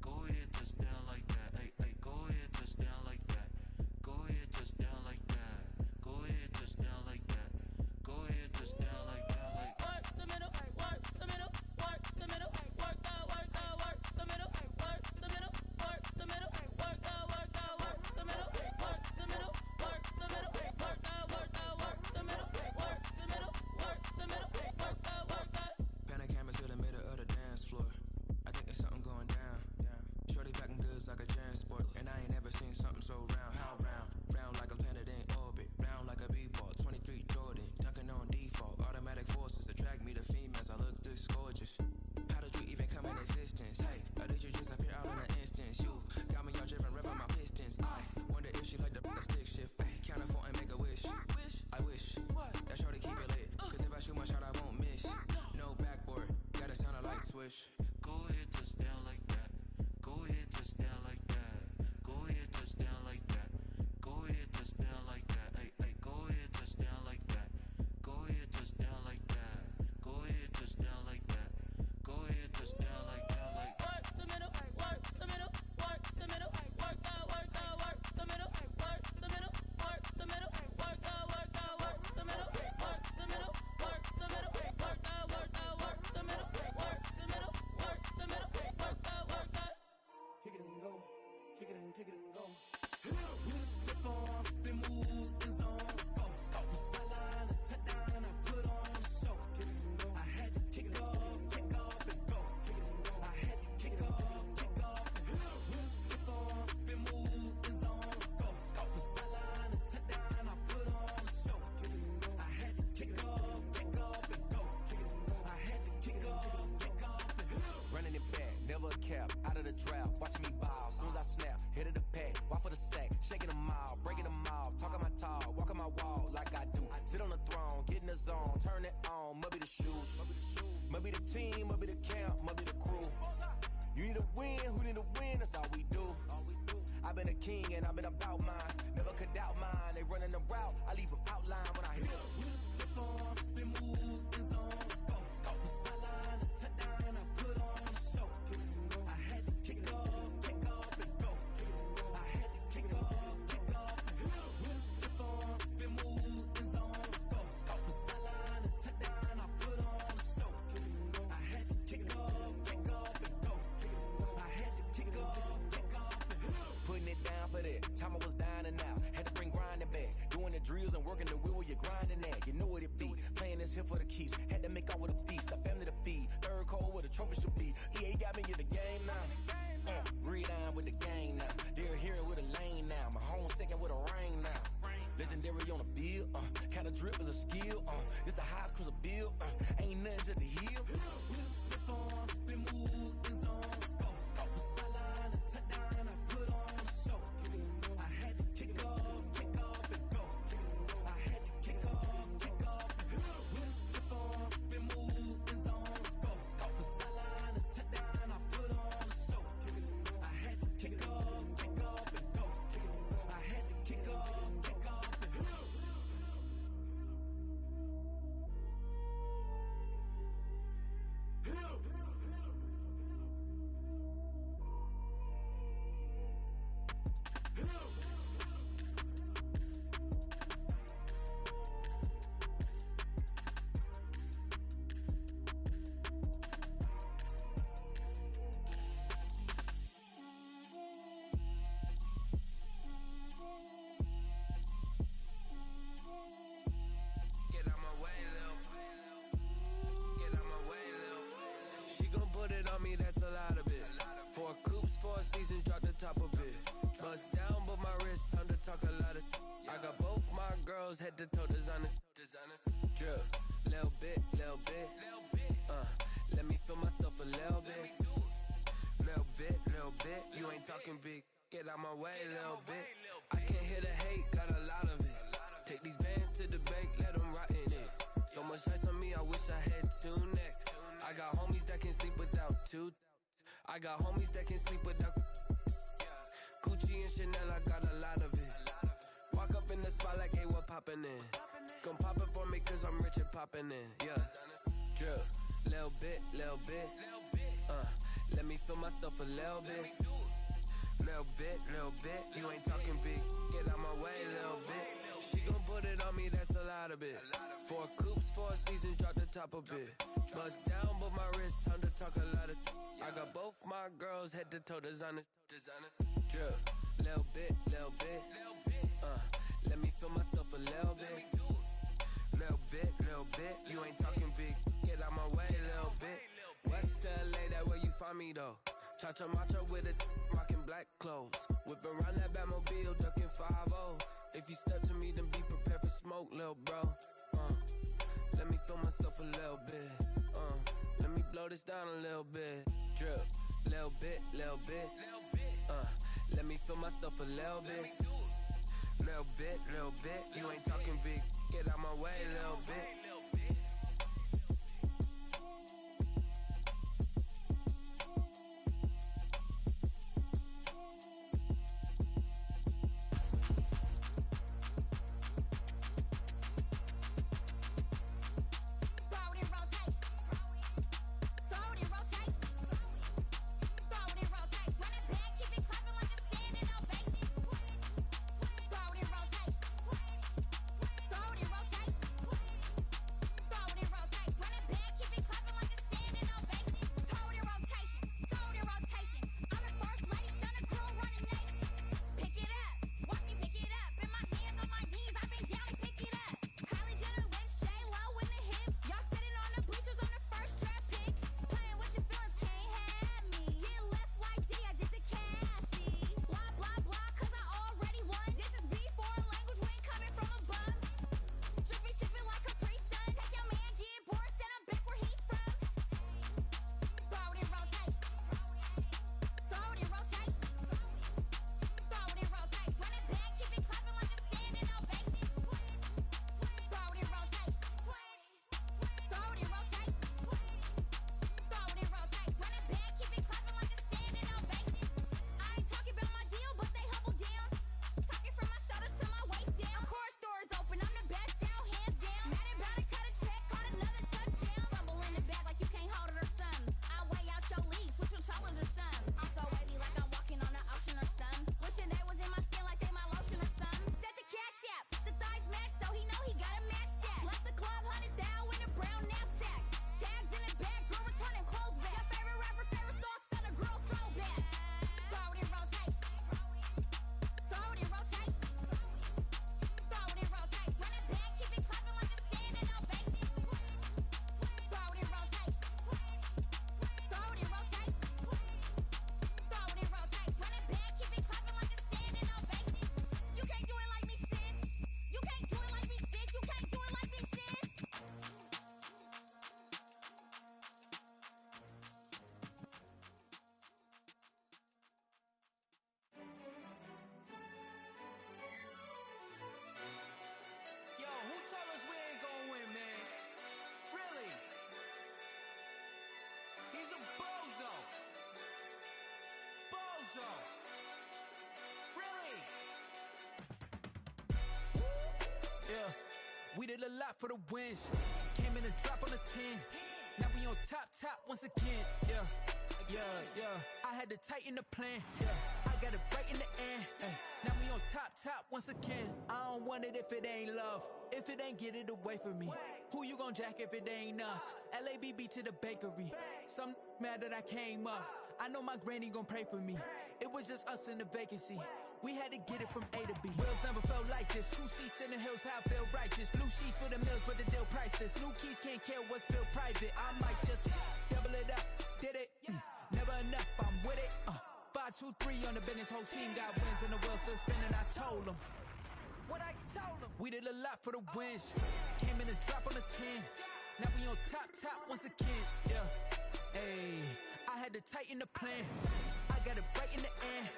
Go ahead, touch down like that. Hey, hey, go ahead, touch down like that. Go ahead, touch down like that. Go ahead, touch down like that. Go ahead, touch down like that. Like
work the middle, work the middle, work the middle, work the middle, work the middle, work the middle, work the middle, work the middle, work the middle, work the middle, work the middle, work the middle, work the middle, work the middle, work the.
Pan a camera to the middle of the dance floor. I think there's something going down. Shorty packing goods like a transport, and I ain't never seen something so round. How round? Round like a planet in orbit. Round like a b-ball. 23 Jordan, dunking on default. Automatic forces attract me to females. I look this gorgeous. How did you even come in existence? Hey, or did you just appear out in an instance? You got me all driven, revving my pistons. I wonder if she like the stick shift. Ay, count a 4 and make a wish. I wish that shorty keep it lit. 'Cause if I shoot my shot, I won't miss. No backboard, gotta sound a light switch.
go ahead, touch down like that. Go ahead, touch down like that. Go ahead, touch down like that. Go ahead, touch down like that. Hey, hey, go ahead, touch down like that. Go ahead, touch down like that. Go ahead, touch down like that. Go ahead, touch down like that. Like
Work the middle, work the middle, work the middle, work the middle, work the middle, work the middle, work the middle, work the middle, work the middle, work the middle, work the middle, work the middle, work the middle, work the middle, work the.
Kick it and go, kick it and kick it and go.
with a stiff on, spin move, is on, scope. From sideline to touchdown, I put on a show. I had to kick off and go. I had to kick off and go. With a stiff on, spin move, is on, scope. From sideline to touchdown, I put on a show. I had to kick off and go. I had to kick off and go.
Running it back, never a cap, out of the draft, watching me ball. Soon as I snap, hit of the pack, walk for the sack, shaking them all, breaking them all, talking my talk, walking my wall like I do. Sit on the throne, get in the zone, turn it on, must be the shoes, must be the team, must be the camp, must be the crew. You need a win, who need a win, that's all we do. I've been a king and I've been about mine, never could doubt mine. They running the route, I leave them outline when I hit them.
With a stiff on, spin move, is on, scope. From sideline to touchdown, I put on a show. I had to kick off and go. I had to kick off and go. With a stiff on, spin move, is on, scope. From sideline to touchdown, I put on a show. I had to kick off and go. I had to kick off and go.
Putting it down for that, time I was down and out, had to bring grinding back, doing the drills and working the wheel where you're grinding at, you know what it be, playing this here for the keeps, had to make out with a feast, a family to feed, third cold where the trophy should be, EA got me in the game now, read on with the game now, they're hearing with a lane now, my home second with a ring now, legendary on the field, kind of drip is a skill, this the highest cruiser bill, ain't nothing to the hill.
With a stiff on, spin move, is on, scope. From sideline to touchdown, I put on a show. I had to kick off and go. I had to kick off and go. With a stiff on, spin move, is on, scope. From sideline to touchdown, I put on a show. I had to kick off and go. I had to kick off and go. Get out my way, Lil. Get out my way, Lil.
She gon' put it on me, that's a lot of it. 4 coops, 4 seasons, drop the top of it. Bust down, but my wrist, time to talk a lot of. I got both my girls head to toe designer. Drip, little bit. Let me feel myself a little bit. Little bit. You ain't talking big. Get out my way, little bit. I can't hear the hate, got a lot of it. Take these bands to the
I got homies that can sleep without. Gucci and Chanel, I got a lot of it. Walk up in the spot like, hey, what poppin' in? Gon' pop it for me cause I'm rich and poppin' in. Yeah, drip, little bit. Let me feel myself a little bit. Little bit. You ain't talking big. Get out my way, little bit. She gon' put it on me, that's a lot of it. 4 coops, 4 seasons, drop the top a bit. Bust down, but my wrist, time to talk a lot of. I got both my girls head to toe designer. Drip, little bit. Let me feel myself a little bit. Little bit. You ain't talking big. Get out my way, little bit. West LA, that where you find me though. Cha-cha matcha with it, rockin' black clothes. Whip around that Batmobile, ducking 5-0. If you step to me, then be prepared for smoke, lil' bro. Let me feel myself a little bit. Let me blow this down a little bit. Drip, little bit. Let me feel myself a little bit. Little bit. You ain't talking big. Get out my way, little bit.
We did a lot for the wins. Came in a drop on a 10. Now we on top once again. Yeah. I had to tighten the plan. Yeah, I got it right in the end. Now we on top once again. I don't want it if it ain't love. If it ain't, get it away from me. Who you gon' jack if it ain't us? LABB to the bakery. Some mad that I came up. I know my granny gon' pray for me. It was just us in the vacancy. We had to get it from A to B. Wheels never felt like this. 2 seats in the hills, how I feel righteous. Blue sheets for the mills, but the deal priceless. New keys can't care what's built private. I might just double it up. Did it? Never enough, I'm with it. 5, 2, 3 on the business. Whole team got wins and the wheels still spinning. I told them what I told them. We did a lot for the wins. Came in a drop on a 10. Now we on top once again. Yeah. Hey, I had to tighten the plan. I got it right in the end.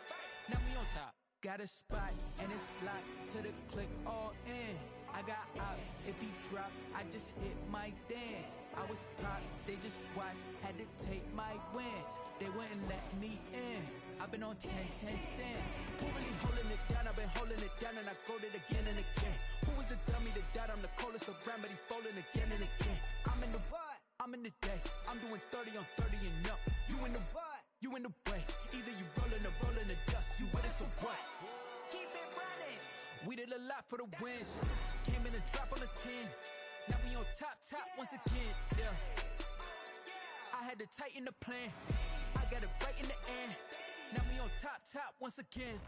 Now we on top. Got a spot and it's locked to the click all in.
I got ops, if he drop, I just hit my dance. I was pop, they just watched, had to take my wins. They wouldn't let me in. I've been on 10 cents. Who really holding it down? I've been holding it down and I go it again and again. Who was the dummy that died? I'm the coldest around, but he folding again and again. I'm in the what? I'm in the day. I'm doing 30 on 30 and up. You in the what? You in the way. Either you rolling or rolling the dust. You with us or what? Keep it running. We did a lot for the wins. Came in and drop on the 10. Now we on top once again. Yeah. I had to tighten the plan. I got it right in the end. Now we on top once again.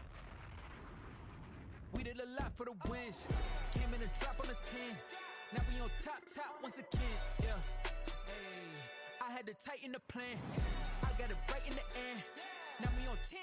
We did a lot for the wins. Came in and drop on the 10. Now we on top once again. Yeah. Hey. I had to tighten the plan. I got it right in the end. Now we on 10.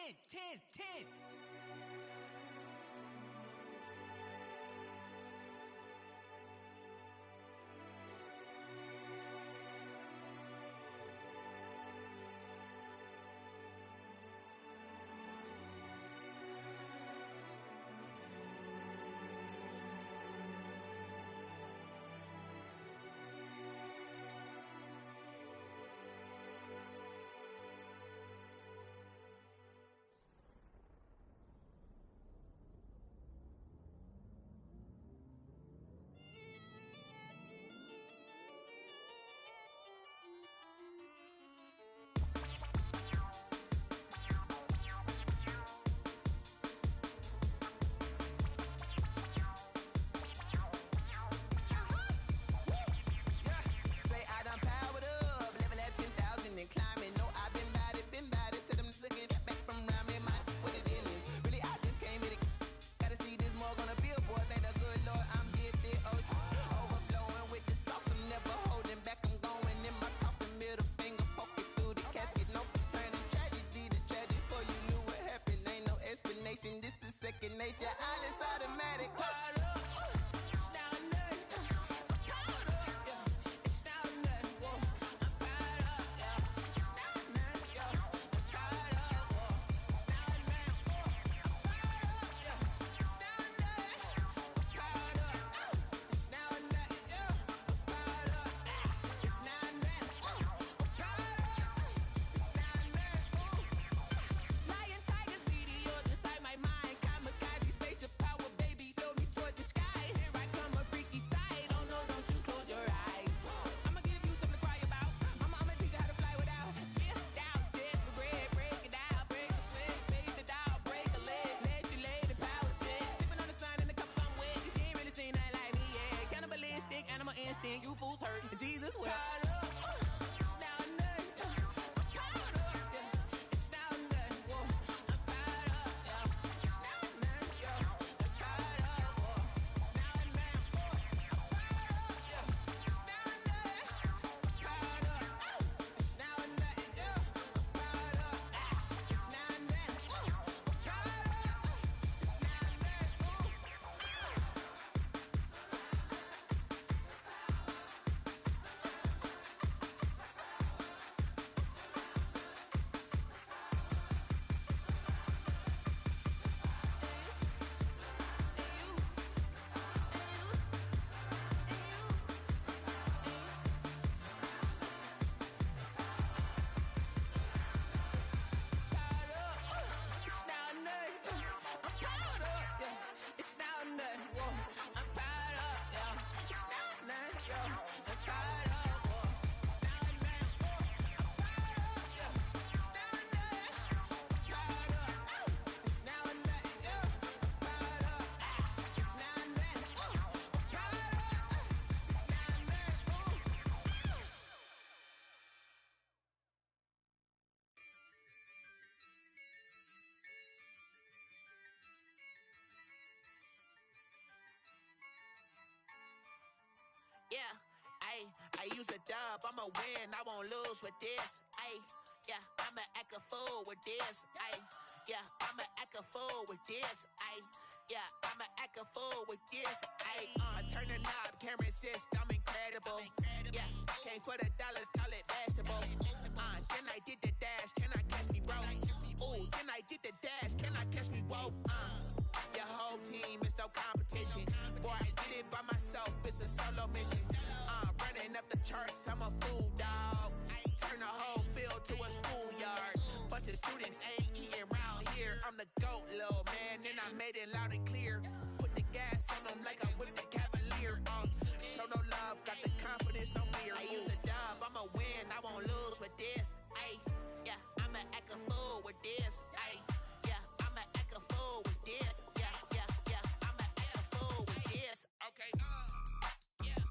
Second nature, all is automatic. You fools hurt, Jesus will. Yeah, I use a dub, I'ma win, I won't lose with this. Yeah, I'ma act a fool with this. Yeah, I'ma act a fool with this. Yeah, I'ma act a fool with this. Turn the knob, can't resist, I'm incredible. Yeah, came for the dollars, call it vegetable. Then I did the dash, can I catch me, bro? Ooh, then I did the dash, can I catch me, whoa? Your whole team is no competition. Boy, I did it it by myself, it's a solo mission. Running up the charts, I'm a fool, dog. Turn the whole field to a schoolyard. Bunch of students ain't eating round here. I'm the GOAT, little man, and I made it loud and clear. Put the gas on them like I whipped the Cavalier. Show no love, got the confidence, no fear. I use a dub, I'ma win, I won't lose with this. Ay, yeah, I'ma act a fool with this. Ay, yeah, I'ma act a fool with this. Yeah, yeah, yeah, I'ma act a fool with this. Okay, yeah,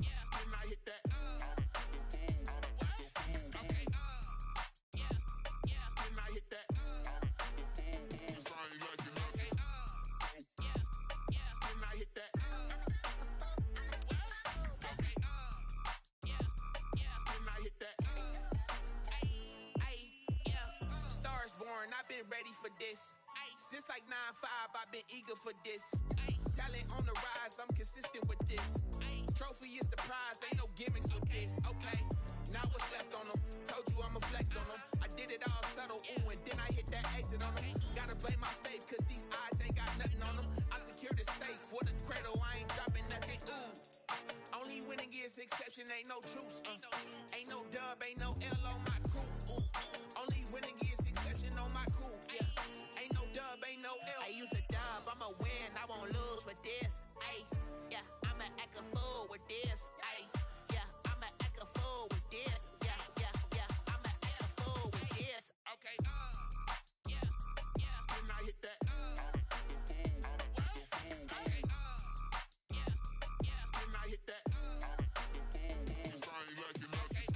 yeah, then I hit that. Okay, yeah, yeah, then I hit that. Cause I ain't like it, okay, yeah, yeah, then I hit that. Okay, yeah, yeah, then I hit that. Ay, yeah, stars born, I've been ready for this. Since like 9-5, I've been eager for this. Talent on the rise, I'm consistent with this. Trophy is the prize, ain't no gimmicks with this. Okay, now what's left on them? Told you I'ma flex on them. I did it all subtle, ooh, and then I hit that exit on them. Gotta blame my faith, cause these odds ain't got nothing on them. I secured the safe for the cradle, I ain't dropping nothing, ooh. Only winning is exception, ain't no truce. Ain't no dub, ain't no L on my crew. Only winning is exception on my crew. Yeah, ain't no dub, ain't no L. I use a dub, I'ma win, I won't lose with this. Ay, yeah, I'ma act a fool with this. Ay, yeah, I'ma act a fool with this. Yeah, yeah, yeah, I'ma act a fool with this. Okay, yeah, yeah, then I hit that. Okay, yeah, yeah, then I hit that. Cause I ain't like it, okay,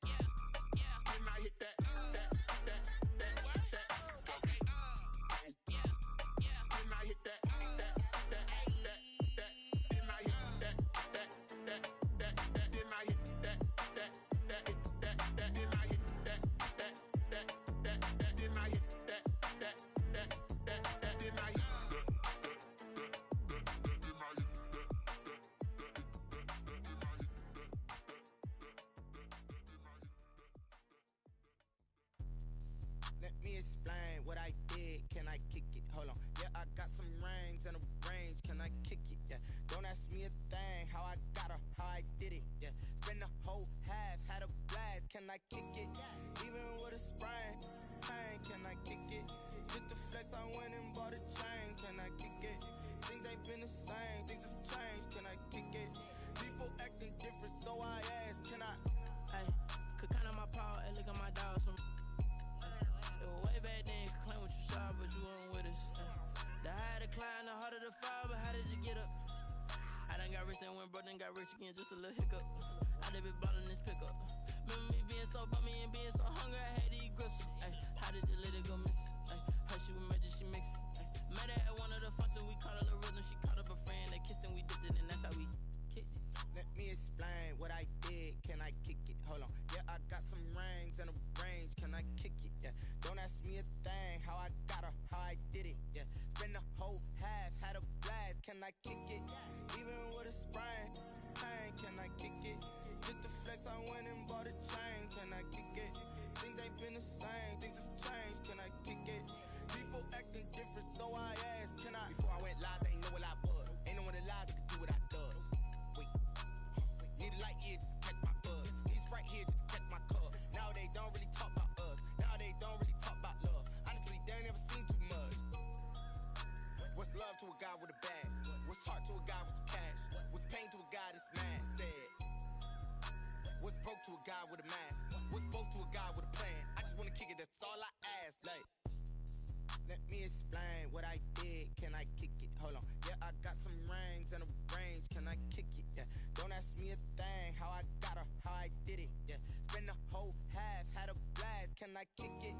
yeah, yeah, then I hit that. Okay, yeah, yeah, then I hit that. Then I hit that. Then I hit that. Then I hit that. Then I hit that. Then I hit Let me explain what I did. Can I kick it? Hold on. Yeah, I got some rings and a range. Can I kick it? Yeah. Don't ask me a thing. How I got her, how I did it. Yeah. Spend the whole half, had a blast. Can I kick it? Even with a sprain. Pain, can I kick it? Just the flex, I went and bought a chain. Can I kick it? Things ain't been the same. Things have changed. Can I kick it? People acting different, so I asked. Can I?
Hey, could count on my power and look at my dogs. It was way back then, could claim what you saw, but you weren't with us. The higher the climb, the harder the fall, but how did you get up? I done got rich and went broke, then got rich again, just a little hiccup. I done been ballin' this pickup. Remember me being so bummy and being so hungry, I had to eat gristle. Ay, how did you let it go miss? Ay, her she was magic, she mixed. Met her at one of the functions, we caught a little rhythm, she caught up a friend, they kissed and we dipped it, and that's how we kicked it.
Let me explain what I did. Can I kick it? Hold on. Yeah, I got some rings and a range. Can I kick it? Yeah. Don't ask me a thing. How I got her, how I did it. Yeah. Spend the whole half, had a blast. Can I kick it? Even with a sprain. Pain, can I kick it? Just the flex, I went and bought a chain. Can I kick it? Things ain't been the same. Things have changed. Can I kick it? People acting different, so I asked. Can I? Before I went live, they ain't know what I was. Ain't no one alive that could do what I does. Wait. Need a light here just to catch my buzz. Need a Sprite here just to catch my cup. Now they don't really talk about us. Now they don't really talk about love. Honestly, they ain't never seen too much. What's love to a guy with a bag? What's heart to a guy with some cash? What's pain to a guy that's mad? Said. What's broke to a guy with a mask? What's broke to a guy with a plan? I just wanna kick it, that's all I ask. Like, let me explain what I did. Can I kick it? Hold on. Yeah, I got some rings and a range. Can I kick it? Yeah. Don't ask me a thing. How I got her, how I did it. Yeah. Spend the whole half, had a blast. Can I kick it?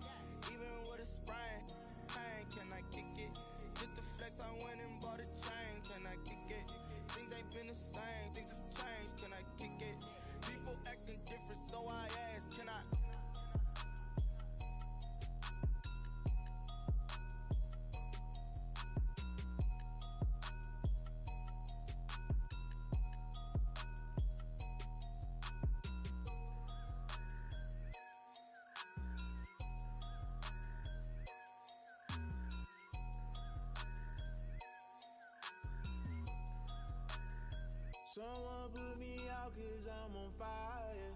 Even with a sprain. Pain, can I kick it? Just the flex, I went and bought a chain. Can I kick it? Things ain't been the same. Things have changed. Can I kick it? People acting different, so I asked. Can I?
Someone put me out cause I'm on fire.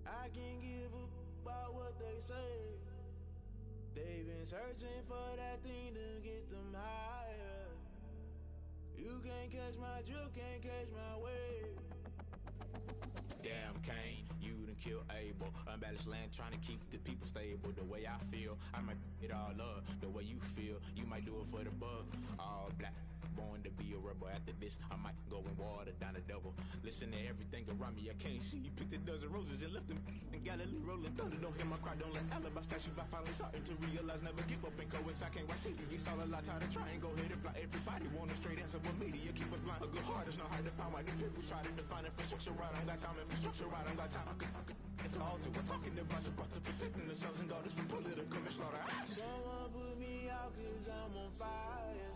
I can't give a about what they say. They've been searching for that thing to get them higher. You can't catch my drift, can't catch my wave.
Damn, Kane, you done killed Abel. Unbalanced land, trying to keep the people stable. The way I feel, I might it all up. The way you feel, you might do it for the buck. All black, born to be a rebel. After this, I might go and water down the devil. Listen to everything around me, I can't see. Picked a dozen roses and left them in Galilee rolling thunder. Don't hear my cry, don't let alibis pass you. I finally starting to realize, never give up and coincide. Can't watch TV, it's all a lot. Tired of trying, go ahead and fly. Everybody want a straight answer, but media keep us blind. A good heart is not hard to find. Why the people try to define infrastructure right? I don't got time, infrastructure right, I don't got time. I could it's all to we're talking about you, about to protecting the sons and daughters from political manslaughter.
Someone put me out cause I'm on fire.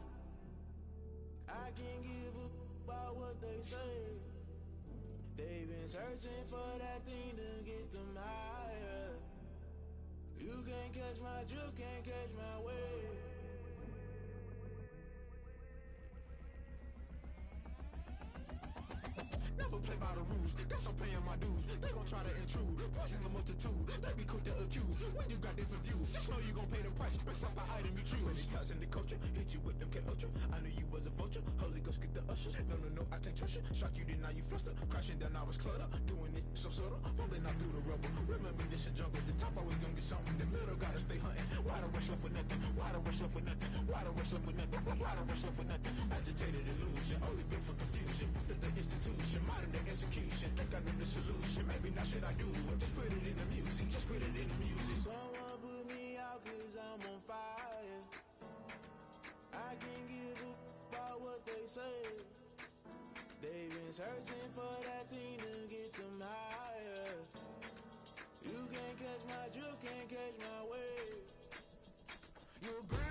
I can't give a about what they say. They've been searching for that thing to get them higher. You can't catch my drift, can't catch my wave.
Never play by the rules, guess I'm paying my dues. They gon' try to intrude, poison the multitude. They be quick to accuse, when you got different views. Just know you gon' pay the price, based off the item you choose. Many times in the culture, hit you with them K-Ultra. I knew you was a vulture, Holy Ghost get the ushers. No, I can't trust you. Shock you, then now you fluster. Crashing down, I was cluttered. Doing this so subtle, falling out through the rubble. Remember this in jungle, the top always gonna get something. The middle gotta stay hunting. Why the rush left for nothing? Why the rush left for nothing? Why the rush left for nothing? Why the rush left for nothing? Agitated illusion, only built for confusion. The institution, modern day execution. Think I know the solution. Maybe not should I do it? Just put it in the music. Just put it in the music.
Someone put me out cause I'm on fire. I can't give a about what they say. They've been searching for that thing to get them higher. You can't catch my drift, can't catch my wave.
You're great.